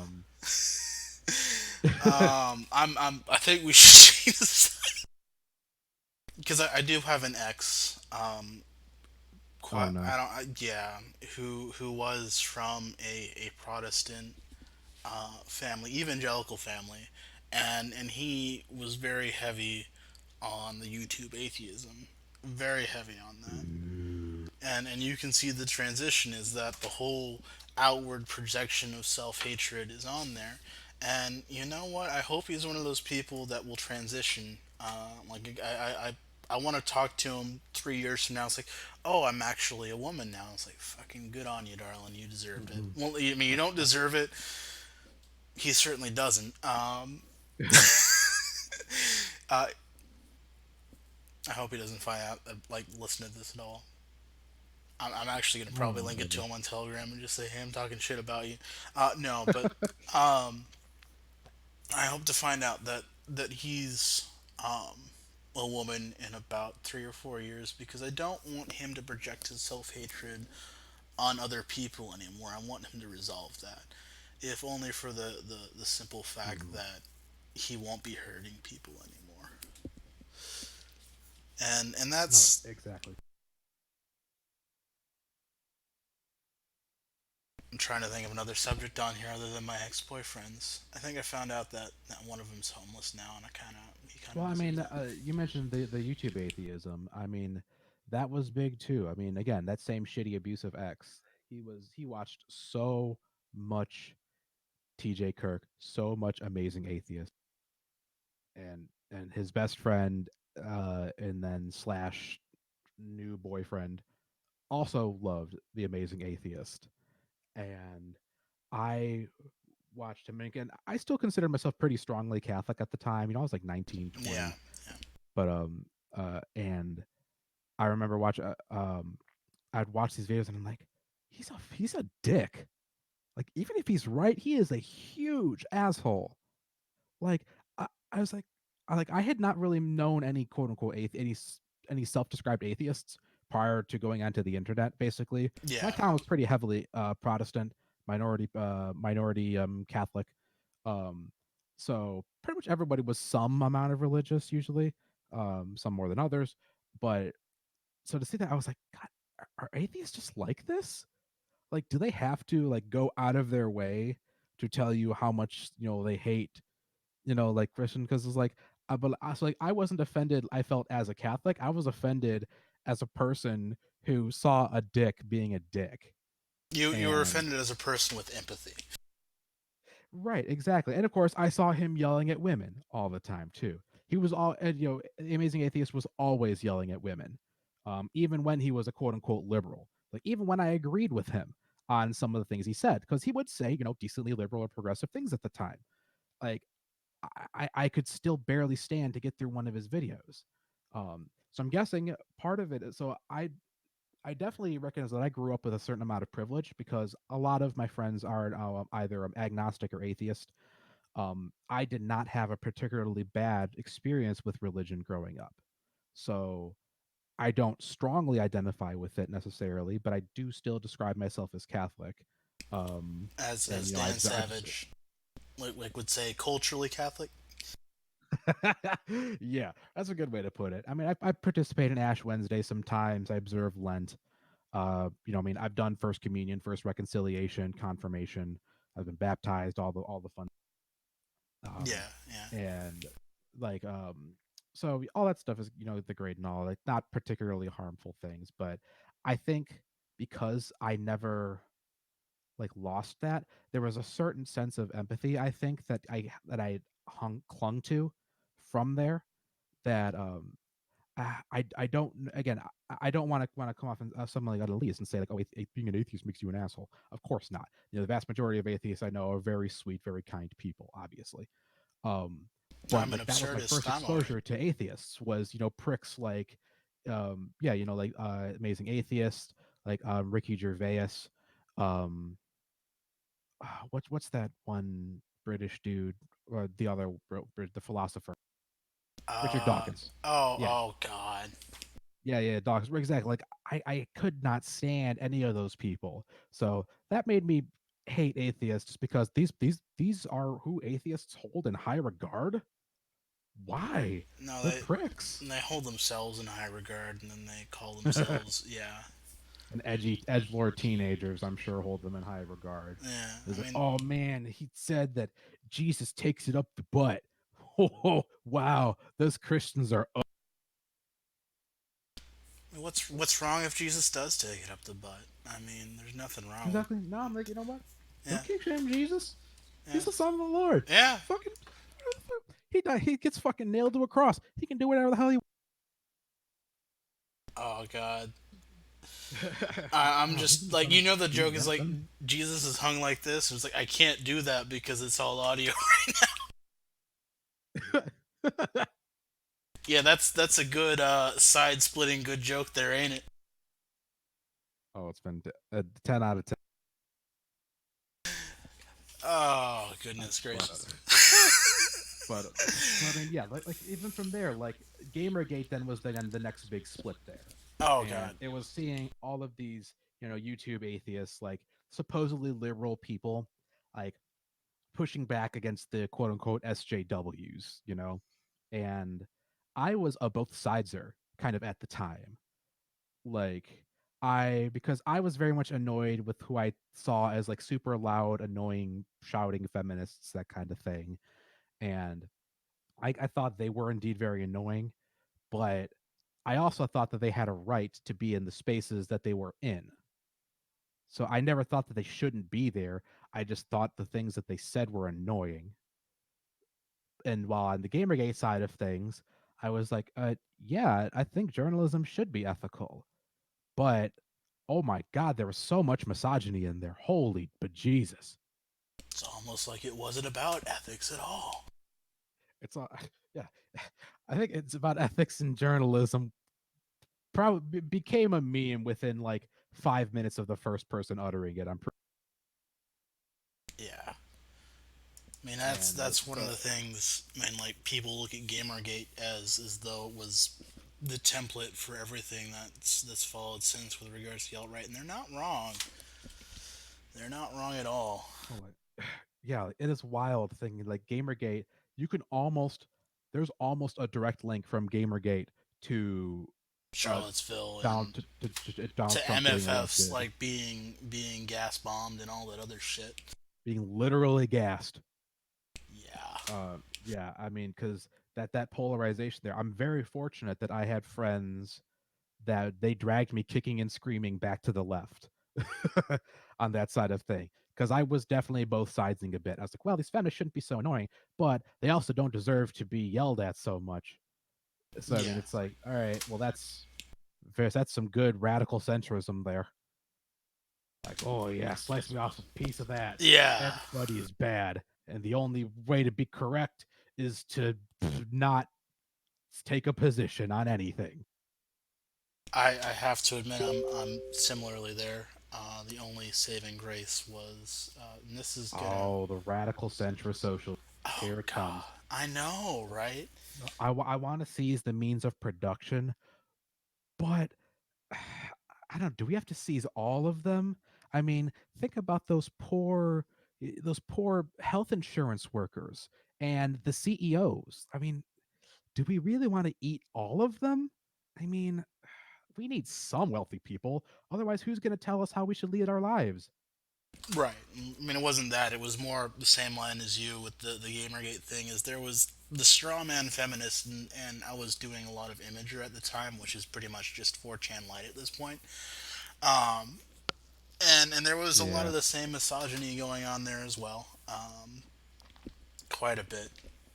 [SPEAKER 1] I think we should because I do have an ex.
[SPEAKER 2] oh
[SPEAKER 1] Quite,
[SPEAKER 2] no.
[SPEAKER 1] I don't, yeah, who was from a Protestant family, evangelical family, and he was very heavy on the YouTube atheism, very heavy on that,
[SPEAKER 2] Ooh.
[SPEAKER 1] and you can see the transition is that the whole outward projection of self hatred is on there, and you know what? I hope he's one of those people that will transition. Like I want to talk to him 3 years from now. It's like, oh, I'm actually a woman now. It's like, fucking good on you, darling. You deserved it.
[SPEAKER 2] Mhm.
[SPEAKER 1] Well, I mean, you don't deserve it. He certainly doesn't. Uh, I hope he doesn't find out, like, listen to this at all. I'm actually gonna probably
[SPEAKER 2] Oh,
[SPEAKER 1] link it to
[SPEAKER 2] maybe.
[SPEAKER 1] him on Telegram and just say, "Hey, I'm talking shit about you." No, but um, I hope to find out that he's a woman in about 3 or 4 years, because I don't want him to project his self hatred on other people anymore. I want him to resolve that, if only for the simple fact
[SPEAKER 2] Mhm.
[SPEAKER 1] that he won't be hurting people anymore. And
[SPEAKER 2] No,
[SPEAKER 1] that's.
[SPEAKER 2] exactly.
[SPEAKER 1] I'm trying to think of another subject on here other than my ex-boyfriends. I think I found out that one of them's homeless now, and he kind
[SPEAKER 2] Well,
[SPEAKER 1] of
[SPEAKER 2] I
[SPEAKER 1] deserves
[SPEAKER 2] mean,
[SPEAKER 1] it.
[SPEAKER 2] you mentioned the YouTube atheism. I mean, that was big too. I mean, again, that same shitty abusive ex. He watched so much T.J. Kirk, so much amazing atheist, and his best friend, and then slash new boyfriend also loved the amazing atheist, and I watched him. And again, I still consider myself pretty strongly Catholic at the time. I was like 19,
[SPEAKER 1] Yeah,
[SPEAKER 2] 20, but and I remember I'd watch these videos and I'm like, he's a dick. Like even if he's right, he is a huge asshole. Like I was like, I had not really known any quote unquote any self described atheists prior to going onto the internet. Basically, my
[SPEAKER 1] yeah.
[SPEAKER 2] town was pretty heavily Protestant, minority Catholic. Um, so pretty much everybody was some amount of religious usually, some more than others. But so to see that, I was like, God, are atheists just like this? Like, do they have to like go out of their way to tell you how much they hate like Christian? Because it's like, but so like I wasn't offended. I felt as a Catholic, I was offended as a person who saw a dick being a dick.
[SPEAKER 1] You were
[SPEAKER 2] And
[SPEAKER 1] offended as a person with empathy.
[SPEAKER 2] right, exactly. And of course, I saw him yelling at women all the time too. He was all, and, the Amazing Atheist was always yelling at women, even when he was a quote unquote liberal. Like even when I agreed with him on some of the things he said, because he would say decently liberal or progressive things at the time. Like I could still barely stand to get through one of his videos. So I'm guessing part of it is so I definitely recognize that I grew up with a certain amount of privilege because a lot of my friends are either agnostic or atheist. I did not have a particularly bad experience with religion growing up. So I don't strongly identify with it necessarily, but I do still describe myself as Catholic. And
[SPEAKER 1] As Dan Savage, like would say, culturally Catholic.
[SPEAKER 2] yeah, that's a good way to put it. I mean, I participate in Ash Wednesday sometimes. I observe Lent. I mean, I've done First Communion, First Reconciliation, Confirmation. I've been baptized, all the fun. Um,
[SPEAKER 1] Yeah, yeah.
[SPEAKER 2] and like, so all that stuff is the grade and all, like not particularly harmful things, but I think because I never like lost that, there was a certain sense of empathy. I think that I clung to from there that I don't again I don't want to come off and something like elitist and say like, oh, being an atheist makes you an asshole. Of course not. The vast majority of atheists I know are very sweet, very kind people, obviously. Um, but
[SPEAKER 1] I'm an
[SPEAKER 2] like that was my
[SPEAKER 1] absurdist.
[SPEAKER 2] first
[SPEAKER 1] I'm alright.
[SPEAKER 2] exposure to atheists was pricks like yeah like Amazing Atheist, like Ricky Gervais, um what's that one British dude, or the other the philosopher, Richard
[SPEAKER 1] Uh
[SPEAKER 2] Dawkins.
[SPEAKER 1] oh,
[SPEAKER 2] Yeah,
[SPEAKER 1] oh God.
[SPEAKER 2] yeah, dogs. Exactly. Like I could not stand any of those people. So that made me hate atheists just because these are who atheists hold in high regard. Why?
[SPEAKER 1] No,
[SPEAKER 2] They're pricks.
[SPEAKER 1] they hold themselves in high regard, and then they call themselves, yeah,
[SPEAKER 2] And edgelord teenagers, I'm sure, hold them in high regard.
[SPEAKER 1] yeah.
[SPEAKER 2] It's
[SPEAKER 1] I
[SPEAKER 2] like,
[SPEAKER 1] mean,
[SPEAKER 2] oh man, he said that Jesus takes it up the butt. Oh wow, those Christians are
[SPEAKER 1] what's wrong if Jesus does take it up the butt? I mean, there's nothing wrong with.
[SPEAKER 2] exactly. No, I'm like, you know what?
[SPEAKER 1] Yeah,
[SPEAKER 2] Don't kick shame Jesus.
[SPEAKER 1] yeah,
[SPEAKER 2] He's the son of the Lord.
[SPEAKER 1] yeah.
[SPEAKER 2] Fucking he gets fucking nailed to a cross. He can do whatever the hell he
[SPEAKER 1] Oh God. I'm
[SPEAKER 2] Oh,
[SPEAKER 1] just like, you know, the
[SPEAKER 2] can you
[SPEAKER 1] joke is
[SPEAKER 2] get
[SPEAKER 1] like
[SPEAKER 2] them?
[SPEAKER 1] Jesus is hung like this. It's like I can't do that because it's all audio. Yeah, that's a good side splitting good joke there, ain't it?
[SPEAKER 2] Oh, it's been 10 out of 10.
[SPEAKER 1] Oh goodness
[SPEAKER 2] But
[SPEAKER 1] gracious.
[SPEAKER 2] but but I mean, yeah, like even from there, like Gamergate then was the next big split there,
[SPEAKER 1] Oh
[SPEAKER 2] and
[SPEAKER 1] God.
[SPEAKER 2] it was seeing all of these YouTube atheists, like supposedly liberal people, like pushing back against the quote unquote SJWs, and I was a both sideser kind of at the time, like. Because I was very much annoyed with who I saw as like super loud, annoying, shouting feminists, that kind of thing. And I thought they were indeed very annoying, but I also thought that they had a right to be in the spaces that they were in. So I never thought that they shouldn't be there. I just thought the things that they said were annoying. And while on the Gamergate side of things, I was like, yeah, I think journalism should be ethical. But oh my God, there was so much misogyny in there. Holy bejesus.
[SPEAKER 1] It's almost like it wasn't about ethics at all.
[SPEAKER 2] It's all, yeah. I think it's about ethics in journalism probably became a meme within like 5 minutes of the first person uttering it. I'm pretty.
[SPEAKER 1] Yeah. I mean
[SPEAKER 2] And
[SPEAKER 1] that's one of the things. I mean, like people look at Gamergate as though it was the template for everything that's followed since with regards to the alt right, and they're not wrong. They're not wrong at all.
[SPEAKER 2] oh my, yeah, it is wild thinking like Gamergate. You can almost there's almost a direct link from Gamergate to uh
[SPEAKER 1] Charlottesville
[SPEAKER 2] Donald
[SPEAKER 1] and
[SPEAKER 2] Donald
[SPEAKER 1] to
[SPEAKER 2] Trump getting
[SPEAKER 1] MFFs
[SPEAKER 2] elected,
[SPEAKER 1] like being gas bombed and all that other shit.
[SPEAKER 2] being literally gassed.
[SPEAKER 1] Yeah.
[SPEAKER 2] Yeah, I mean, because that polarization there. I'm very fortunate that I had friends that they dragged me kicking and screaming back to the left on that side of thing. Because I was definitely both sidesing a bit. I was like, well, these feminists shouldn't be so annoying, but they also don't deserve to be yelled at so much. So I mean,
[SPEAKER 1] Yeah.
[SPEAKER 2] it's like, all right, well, that's some good radical centrism there. Like, oh yeah, slice me off a piece of that.
[SPEAKER 1] Yeah.
[SPEAKER 2] Everybody is bad, and the only way to be correct is to not take a position on anything.
[SPEAKER 1] I have to admit I'm similarly there. The only saving grace was, and this is gonna.
[SPEAKER 2] Oh, the radical centrist social.
[SPEAKER 1] Oh
[SPEAKER 2] Here it
[SPEAKER 1] God,
[SPEAKER 2] comes.
[SPEAKER 1] I know, right?
[SPEAKER 2] I want to seize the means of production, but I don't. Do we have to seize all of them? I mean, think about those poor health insurance workers and the CEOs. I mean, do we really want to eat all of them? I mean, we need some wealthy people. Otherwise, who's going to tell us how we should lead our lives?
[SPEAKER 1] Right. I mean, it wasn't that. It was more the same line as you with the Gamergate thing. Is there was the straw man feminist, and I was doing a lot of Imager at the time, which is pretty much just 4chan light at this point. And there was a lot
[SPEAKER 2] Yeah.
[SPEAKER 1] of the same misogyny going on there as well. Quite a bit,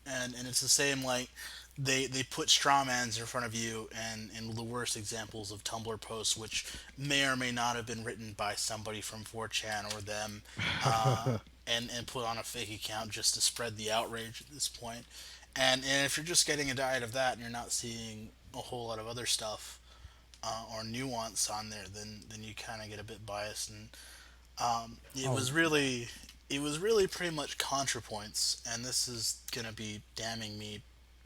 [SPEAKER 1] and it's the same, like they put straw mans in front of you, and the worst examples of Tumblr posts, which may or may not have been written by somebody from 4chan or them, and put on a fake account just to spread the outrage at this point. And if you're just getting a diet of that and you're not seeing a whole lot of other stuff or nuance on there, then you kind of get a bit biased. And it
[SPEAKER 2] oh,
[SPEAKER 1] was really pretty much ContraPoints, and this is gonna be damning me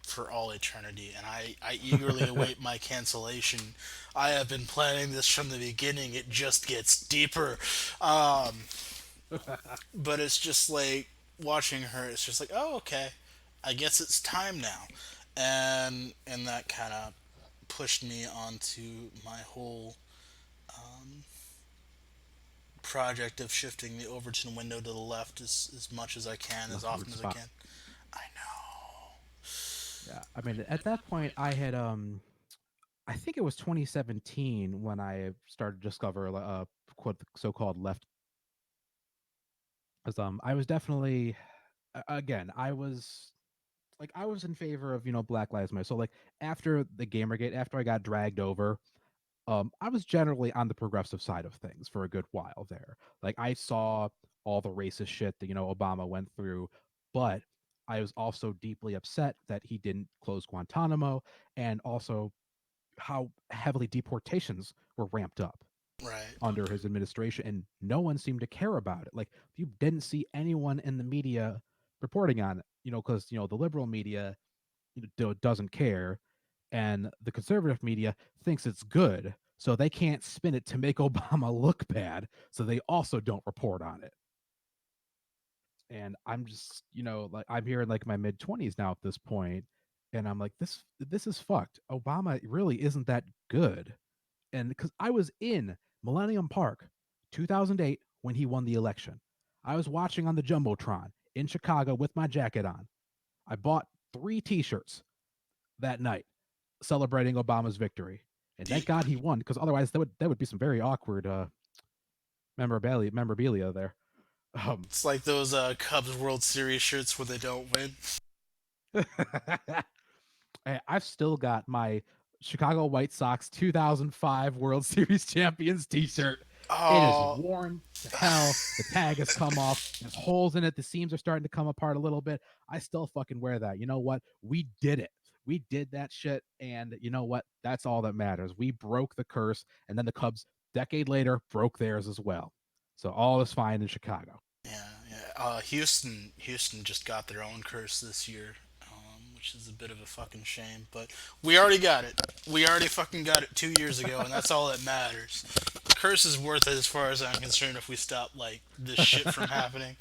[SPEAKER 1] for all eternity. And I eagerly await my cancellation. I have been planning this from the beginning. It just gets deeper, but it's just like watching her. It's just like, oh, okay, I guess it's time now, and that kind of pushed me onto my whole project of shifting the Overton window to the left as much as I can, as often
[SPEAKER 2] leftward
[SPEAKER 1] as I
[SPEAKER 2] spot.
[SPEAKER 1] can. I know.
[SPEAKER 2] Yeah, I mean, at that point, I think it was 2017 when I started to discover quote so-called left. Because I was definitely again, I was in favor of Black Lives Matter. So like after the Gamergate, after I got dragged over, I was generally on the progressive side of things for a good while there. Like I saw all the racist shit that Obama went through, but I was also deeply upset that he didn't close Guantanamo, and also how heavily deportations were ramped up
[SPEAKER 1] Right.
[SPEAKER 2] under his administration, and no one seemed to care about it. Like you didn't see anyone in the media reporting on it, because the liberal media doesn't care, and the conservative media thinks it's good, so they can't spin it to make Obama look bad, so they also don't report on it. And I'm just, like I'm here in like my mid 20s now at this point, and I'm like, this is fucked. Obama really isn't that good. And because I was in Millennium Park 2008 when he won the election, I was watching on the Jumbotron in Chicago with my jacket on. I bought 3 T-shirts that night celebrating Obama's victory. And
[SPEAKER 1] Do you,
[SPEAKER 2] thank God he won, because otherwise there would be some very awkward memorabilia there. Um,
[SPEAKER 1] it's like those Cubs World Series shirts where they don't win.
[SPEAKER 2] I've still got my Chicago White Sox 2005 World Series champions T-shirt. It is
[SPEAKER 1] Oh,
[SPEAKER 2] worn to hell. The tag has come off. There's holes in it. The seams are starting to come apart a little bit. I still fucking wear that. You know what? We did it. We did that shit, and you know what? That's all that matters. We broke the curse, and then the Cubs, decade later, broke theirs as well. So all is fine in Chicago.
[SPEAKER 1] yeah, yeah. Houston just got their own curse this year, which is a bit of a fucking shame. But we already got it. We already fucking got it 2 years ago, and that's all that matters. The curse is worth it as far as I'm concerned. If we stop like this shit from happening,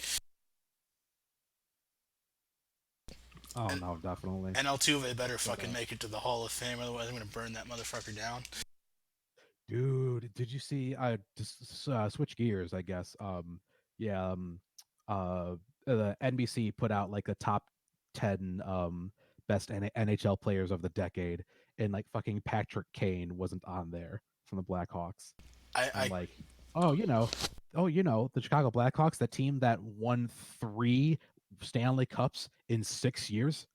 [SPEAKER 2] Oh
[SPEAKER 1] and
[SPEAKER 2] no, definitely.
[SPEAKER 1] and Altuve better
[SPEAKER 2] But
[SPEAKER 1] fucking make it to the Hall of Fame, otherwise I'm gonna burn that motherfucker down.
[SPEAKER 2] dude, did you see? Just switch gears, I guess. Yeah. Uh, the NBC put out like the top 10 best NHL players of the decade, and like fucking Patrick Kane wasn't on there from the Blackhawks. I'm
[SPEAKER 1] I
[SPEAKER 2] like, oh, the Chicago Blackhawks, the team that won 3 Stanley Cups in 6 years.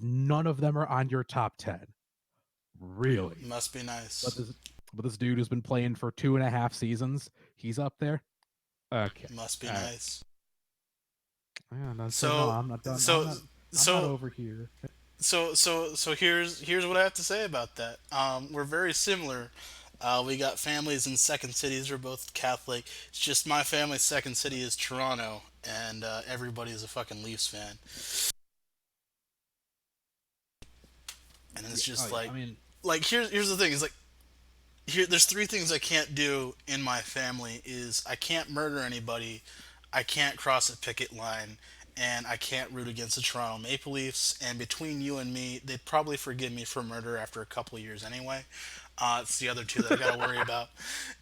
[SPEAKER 2] None of them are on your top 10. Really?
[SPEAKER 1] must be
[SPEAKER 2] But
[SPEAKER 1] nice.
[SPEAKER 2] this dude who's been playing for 2.5 seasons, he's up there. Okay,
[SPEAKER 1] Must be
[SPEAKER 2] all right.
[SPEAKER 1] nice.
[SPEAKER 2] Yeah, no, so no,
[SPEAKER 1] So
[SPEAKER 2] I'm not done. I'm
[SPEAKER 1] so
[SPEAKER 2] not. I'm not
[SPEAKER 1] so
[SPEAKER 2] over here.
[SPEAKER 1] so here's what I have to say about that. We're very similar. We got families in second cities. We're both Catholic. It's just my family's second city is Toronto, and everybody is a fucking Leafs fan. And it's
[SPEAKER 2] Yeah. Oh
[SPEAKER 1] just
[SPEAKER 2] yeah. I mean,
[SPEAKER 1] like here's the thing. Is like there's three things I can't do in my family is I can't murder anybody, I can't cross a picket line, and I can't root against the Toronto Maple Leafs. And between you and me, they'd probably forgive me for murder after a couple of years anyway. It's the other two that I got to worry about.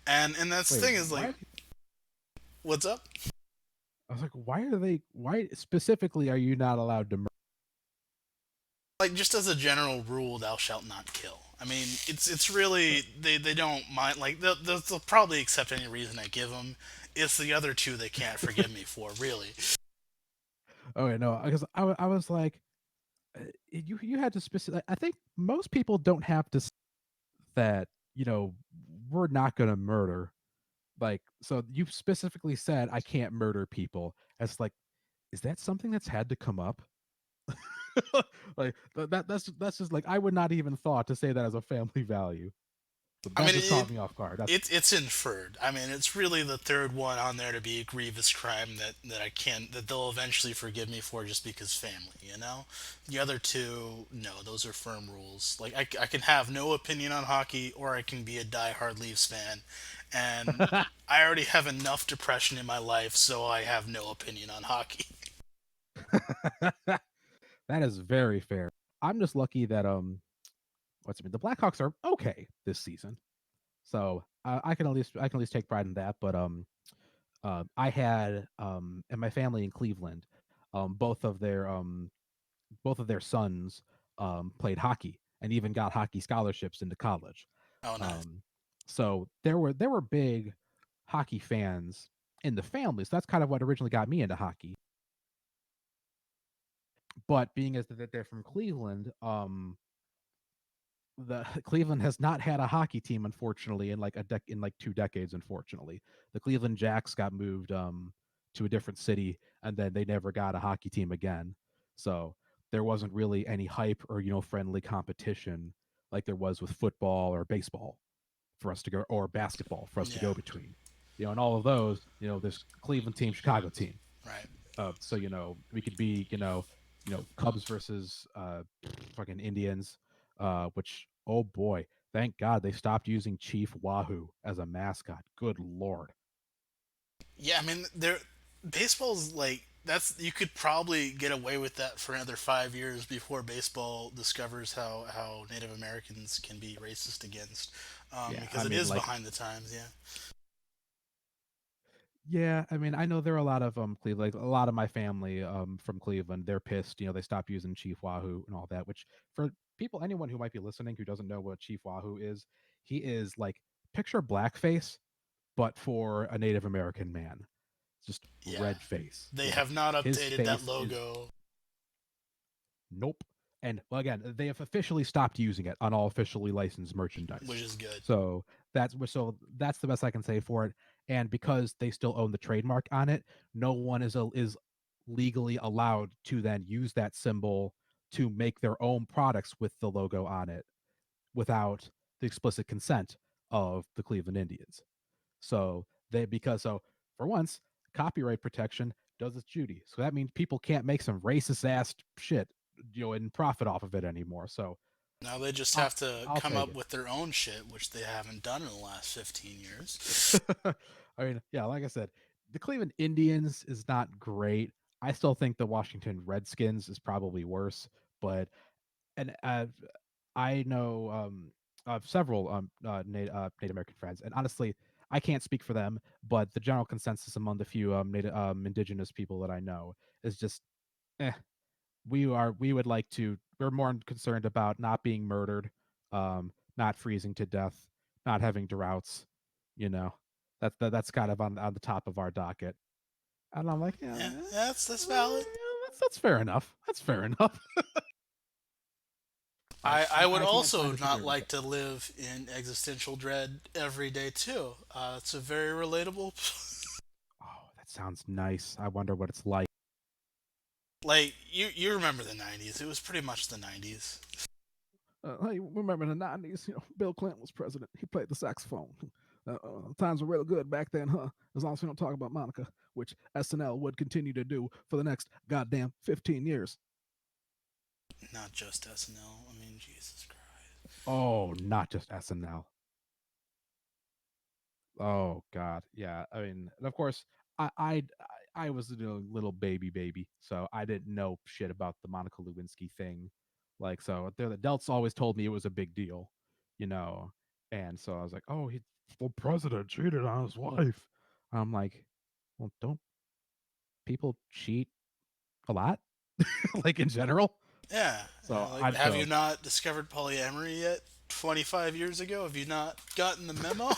[SPEAKER 1] And that's the
[SPEAKER 2] wait.
[SPEAKER 1] thing is like,
[SPEAKER 2] Why?
[SPEAKER 1] what's up?
[SPEAKER 2] I was like, why are they? Why specifically are you not allowed to?
[SPEAKER 1] Like just as a general rule, thou shalt not kill. I mean, it's really they don't mind. Like they'll probably accept any reason I give them. It's the other two they can't forgive me for, really.
[SPEAKER 2] Okay, no, because I was like, you had to specific. I think most people don't have to that. We're not gonna murder. Like, so you specifically said I can't murder people. It's like, is that something that's had to come up? Like that's just like I would not even thought to say that as a family value. So
[SPEAKER 1] I
[SPEAKER 2] that
[SPEAKER 1] mean,
[SPEAKER 2] just caught me off guard. That's
[SPEAKER 1] it's inferred. I mean, it's really the third one on there to be a grievous crime that I can that they'll eventually forgive me for just because family, you know. The other two, no, those are firm rules. Like I can have no opinion on hockey, or I can be a diehard Leafs fan, and I already have enough depression in my life, so I have no opinion on hockey.
[SPEAKER 2] that is very fair. I'm just lucky that what's it mean? The Blackhawks are okay this season, so I can at least take pride in that. But I had and my family in Cleveland, both of their sons played hockey and even got hockey scholarships into college.
[SPEAKER 1] Oh, nice.
[SPEAKER 2] Um, so there were big hockey fans in the family. So that's kind of what originally got me into hockey. But being as that they're from Cleveland, the Cleveland has not had a hockey team, unfortunately, in in like 2 decades. Unfortunately, the Cleveland Jacks got moved to a different city, and then they never got a hockey team again. So there wasn't really any hype or friendly competition like there was with football or baseball for us to go, or basketball for us to
[SPEAKER 1] Yeah,
[SPEAKER 2] go between. And all of those, there's Cleveland team, Chicago team.
[SPEAKER 1] right.
[SPEAKER 2] So we could be Cubs versus fucking Indians, which oh boy, thank God they stopped using Chief Wahoo as a mascot. Good lord.
[SPEAKER 1] Yeah, I mean, there baseball's like that's you could probably get away with that for another 5 years before baseball discovers how Native Americans can be racist against,
[SPEAKER 2] Yeah,
[SPEAKER 1] because
[SPEAKER 2] I
[SPEAKER 1] it
[SPEAKER 2] mean
[SPEAKER 1] is
[SPEAKER 2] like
[SPEAKER 1] behind the times. Yeah,
[SPEAKER 2] yeah, I mean I know there are a lot of Cleveland, like a lot of my family from Cleveland, they're pissed. They stopped using Chief Wahoo and all that. Which for people, anyone who might be listening who doesn't know what Chief Wahoo is, he is like picture blackface but for a Native American man. Just
[SPEAKER 1] yeah.
[SPEAKER 2] red face.
[SPEAKER 1] They
[SPEAKER 2] Like
[SPEAKER 1] have not
[SPEAKER 2] his
[SPEAKER 1] updated that
[SPEAKER 2] face is
[SPEAKER 1] logo,
[SPEAKER 2] nope. And well, again, they have officially stopped using it on all officially licensed
[SPEAKER 1] which
[SPEAKER 2] merchandise.
[SPEAKER 1] is good.
[SPEAKER 2] So that's the best I can say for it. And because they still own the trademark on it, no one is legally allowed to then use that symbol to make their own products with the logo on it without the explicit consent of the Cleveland Indians. So for once, copyright protection does its duty. So that means people can't make some racist ass shit, and profit off of it anymore. So
[SPEAKER 1] Now they just
[SPEAKER 2] I'll
[SPEAKER 1] have to
[SPEAKER 2] I'll
[SPEAKER 1] come
[SPEAKER 2] take
[SPEAKER 1] up
[SPEAKER 2] it.
[SPEAKER 1] with their own shit, which they haven't done in the last 15 years.
[SPEAKER 2] I mean, yeah, like I said, the Cleveland Indians is not great. I still think the Washington Redskins is probably worse, but and I know of several Native American friends, and honestly, I can't speak for them, but the general consensus among the few Native indigenous people that I know is just, eh, we would like to. We're more concerned about not being murdered, not freezing to death, not having droughts. You know, that's kind of on the top of our docket. And I'm like, yeah,
[SPEAKER 1] Yeah, that's valid.
[SPEAKER 2] that's fair enough. That's fair enough.
[SPEAKER 1] I would
[SPEAKER 2] I can't
[SPEAKER 1] also
[SPEAKER 2] find
[SPEAKER 1] not
[SPEAKER 2] disagreement
[SPEAKER 1] like
[SPEAKER 2] there.
[SPEAKER 1] to live in existential dread every day too. It's a very relatable.
[SPEAKER 2] Oh, that sounds nice. I wonder what it's like.
[SPEAKER 1] Like you remember the '90s? It was pretty much the '90s.
[SPEAKER 2] Hey, remember in the 90s, Bill Clinton was president. He played the saxophone. Times were real good back then, huh? As long as we don't talk about Monica, which SNL would continue to do for the next goddamn 15 years.
[SPEAKER 1] Not just SNL. I mean, Jesus Christ.
[SPEAKER 2] Oh, not just SNL. Oh God, yeah. I mean, and of course, I I I was a little baby, so I didn't know shit about the Monica Lewinsky thing. Like, so the adults always told me it was a big deal, you know. And so I was like, oh, the president cheated on his wife. I'm like, well, don't people cheat a lot, like in general?
[SPEAKER 1] Yeah,
[SPEAKER 2] So
[SPEAKER 1] like
[SPEAKER 2] I
[SPEAKER 1] have you
[SPEAKER 2] so
[SPEAKER 1] not discovered polyamory yet? 25 years ago, have you not gotten the memo?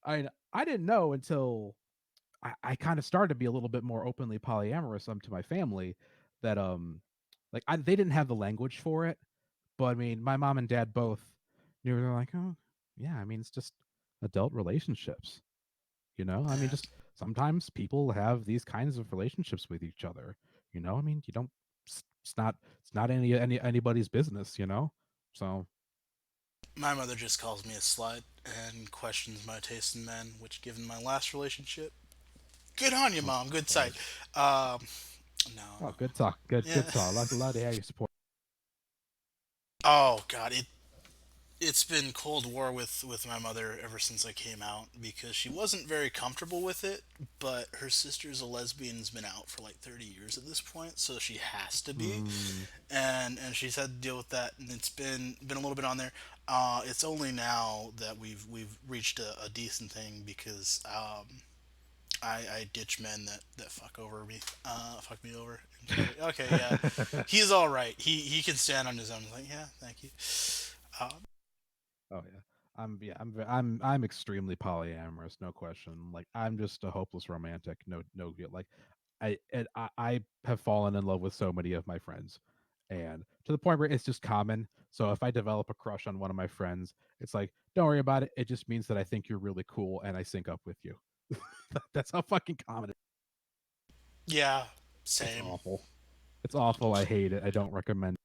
[SPEAKER 2] I didn't know until I kind of started to be a little bit more openly polyamorous to my family that like they didn't have the language for it, but I mean my mom and dad both knew. They're like, oh yeah, I mean it's just adult relationships, I mean
[SPEAKER 1] Yeah.
[SPEAKER 2] just sometimes people have these kinds of relationships with each other, I mean you don't it's not anybody's business, so
[SPEAKER 1] My mother just calls me a slut and questions my taste in men, which, given my last relationship, good on you,
[SPEAKER 2] oh
[SPEAKER 1] mom. Good sight.
[SPEAKER 2] Lord.
[SPEAKER 1] Um, no,
[SPEAKER 2] Oh,
[SPEAKER 1] no.
[SPEAKER 2] good talk, good
[SPEAKER 1] Yeah.
[SPEAKER 2] talk. Love to have your support.
[SPEAKER 1] Oh God, it's been cold war with my mother ever since I came out because she wasn't very comfortable with it, but her sister's a lesbian, has been out for like 30 years at this point, so she has to be,
[SPEAKER 2] Mm,
[SPEAKER 1] and she's had to deal with that, and it's been a little bit on there. It's only now that we've reached a decent thing because I ditch men that fuck over me, fuck me over, and she's like, okay, yeah, he's all right. He can stand on his own. I'm like, yeah, thank you.
[SPEAKER 2] Oh yeah. I'm extremely polyamorous, no question. Like I'm just a hopeless romantic, no good. Like I have fallen in love with so many of my friends. and to the point where it's just common. So if I develop a crush on one of my friends, it's like, don't worry about it. It just means that I think you're really cool and I sync up with you. That's how fucking common it
[SPEAKER 1] Yeah,
[SPEAKER 2] is. It's
[SPEAKER 1] same.
[SPEAKER 2] awful. It's awful. I hate it. I don't recommend.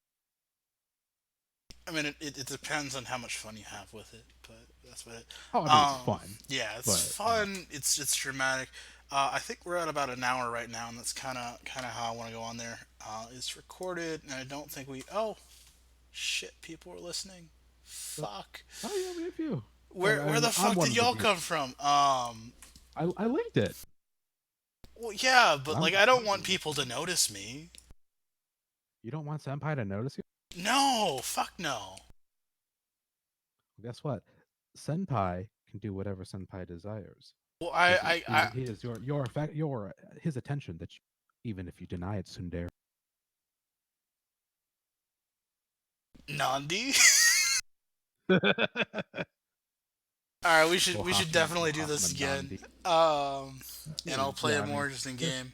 [SPEAKER 1] I mean, it depends on how much fun you have with it, but that's what it.
[SPEAKER 2] Oh, I mean, it's fun,
[SPEAKER 1] Yeah, it's
[SPEAKER 2] but
[SPEAKER 1] fun. It's dramatic. I think we're at about an hour right now, and that's kind of how I want to go on there. It's recorded, and I don't think we. Oh shit! People are listening.
[SPEAKER 2] but
[SPEAKER 1] Fuck.
[SPEAKER 2] oh yeah, we have you.
[SPEAKER 1] Where the
[SPEAKER 2] I'm
[SPEAKER 1] fuck
[SPEAKER 2] one
[SPEAKER 1] did
[SPEAKER 2] of the
[SPEAKER 1] y'all
[SPEAKER 2] people.
[SPEAKER 1] come from?
[SPEAKER 2] I linked it.
[SPEAKER 1] Well, yeah, but like I don't
[SPEAKER 2] I'm
[SPEAKER 1] want
[SPEAKER 2] one of the
[SPEAKER 1] people to
[SPEAKER 2] people.
[SPEAKER 1] notice me.
[SPEAKER 2] You don't want Senpai to notice you?
[SPEAKER 1] No, fuck no.
[SPEAKER 2] Well, guess what? Senpai can do whatever Senpai desires
[SPEAKER 1] Well,
[SPEAKER 2] because he is your effect your his attention that you, even if you deny it, Sundare.
[SPEAKER 1] Nandi. All right, we should definitely do this
[SPEAKER 2] Ohasuma
[SPEAKER 1] again.
[SPEAKER 2] Nandi.
[SPEAKER 1] And I'll play
[SPEAKER 2] Yeah,
[SPEAKER 1] it
[SPEAKER 2] I mean,
[SPEAKER 1] more just in
[SPEAKER 2] there's
[SPEAKER 1] game.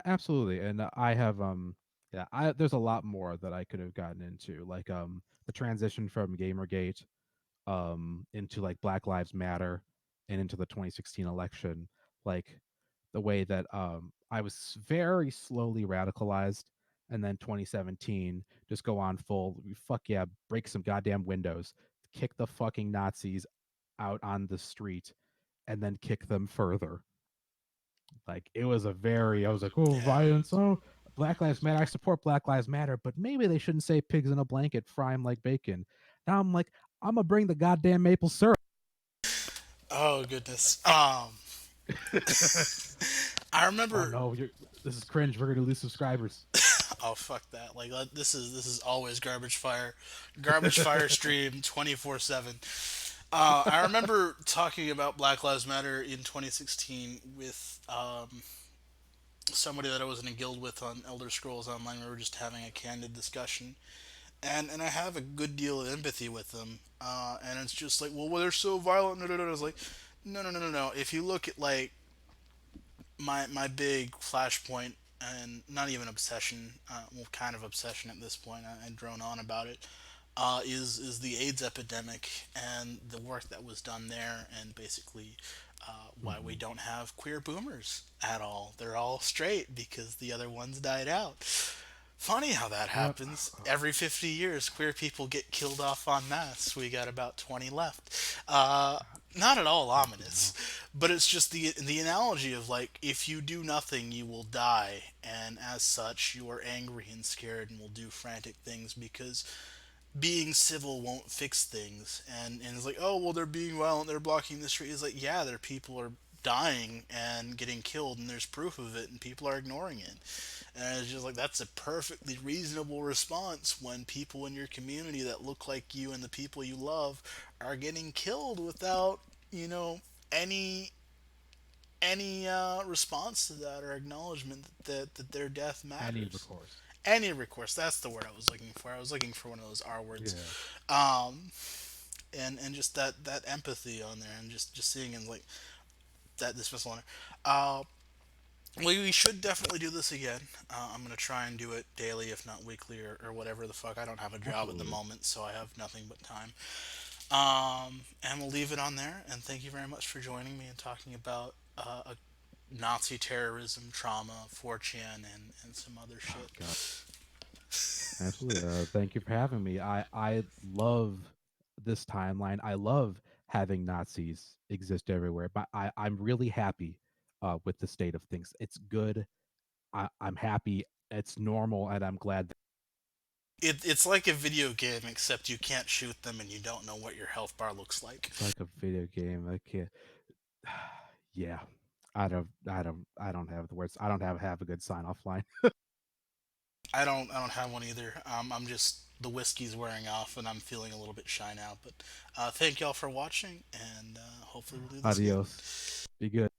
[SPEAKER 2] absolutely, and I have yeah, I there's a lot more that I could have gotten into, like the transition from Gamergate into like Black Lives Matter and into the 2016 election, like the way that I was very slowly radicalized, and then 2017 just go on full fuck yeah, break some goddamn windows, kick the fucking Nazis out on the street, and then kick them further. Like it was a very I was like, oh,
[SPEAKER 1] Yeah.
[SPEAKER 2] violence, oh, Black Lives Matter. I support Black Lives Matter, but maybe they shouldn't say pigs in a blanket, fry them like bacon. Now I'm like, I'm gonna bring the goddamn maple syrup.
[SPEAKER 1] Oh goodness. I
[SPEAKER 2] Oh
[SPEAKER 1] remember.
[SPEAKER 2] no, this is cringe. We're gonna lose subscribers.
[SPEAKER 1] Oh fuck that. Like this is always garbage fire, garbage fire stream 24/7. I remember talking about Black Lives Matter in 2016 with somebody that I was in a guild with on Elder Scrolls Online. We were just having a candid discussion, and I have a good deal of empathy with them. And it's just like, well, they're so violent. No, no, no. I was like, no, no, no, no, no. If you look at like my big flashpoint and not even obsession, well, kind of obsession at this point. I drone on about it. Is the AIDS epidemic and the work that was done there, and basically why we
[SPEAKER 2] Mhm.
[SPEAKER 1] don't have queer boomers at all. They're all straight because the other ones died out. Funny how that
[SPEAKER 2] Yep.
[SPEAKER 1] happens. Every 50 years, queer people get killed off en masse. We got about 20 left. Uh, Not at all
[SPEAKER 2] Fucking
[SPEAKER 1] ominous,
[SPEAKER 2] hell.
[SPEAKER 1] but it's just the analogy of like if you do nothing, you will die, and as such, you are angry and scared and will do frantic things because being civil won't fix things. And it's like, oh well, they're being violent, they're blocking the street. It's like, yeah, their people are dying and getting killed, and there's proof of it, and people are ignoring it. And it's just like that's a perfectly reasonable response when people in your community that look like you and the people you love are getting killed without, you know, any response to that or acknowledgement that their death
[SPEAKER 2] Any
[SPEAKER 1] matters.
[SPEAKER 2] recourse.
[SPEAKER 1] Any recourse. That's the word I was looking for. I was looking for one of those R words.
[SPEAKER 2] Yeah.
[SPEAKER 1] Um, and just that empathy on there, and just seeing and like that dismissal on it. Uh, we should definitely do this again. I'm gonna try and do it daily, if not weekly, or whatever the fuck. I don't have a job at the
[SPEAKER 2] Absolutely.
[SPEAKER 1] moment, so I have nothing but time. And we'll leave it on there. And thank you very much for joining me and talking about Nazi terrorism, trauma, 4chan, and some other
[SPEAKER 2] Oh
[SPEAKER 1] shit.
[SPEAKER 2] god. Absolutely. Thank you for having me. I love this timeline. I love having Nazis exist everywhere, but I'm really happy with the state of things. It's good. I'm happy. It's normal, and I'm glad that
[SPEAKER 1] It's like a video game, except you can't shoot them and you don't know what your health bar looks like.
[SPEAKER 2] it's like a video game. I can't. Yeah. I don't have the words. I don't have a good sign off line.
[SPEAKER 1] I don't have one either. I'm just the whiskey's wearing off and I'm feeling a little bit shy now. But thank y'all for watching, and hopefully we'll do this again.
[SPEAKER 2] Adios. Be good.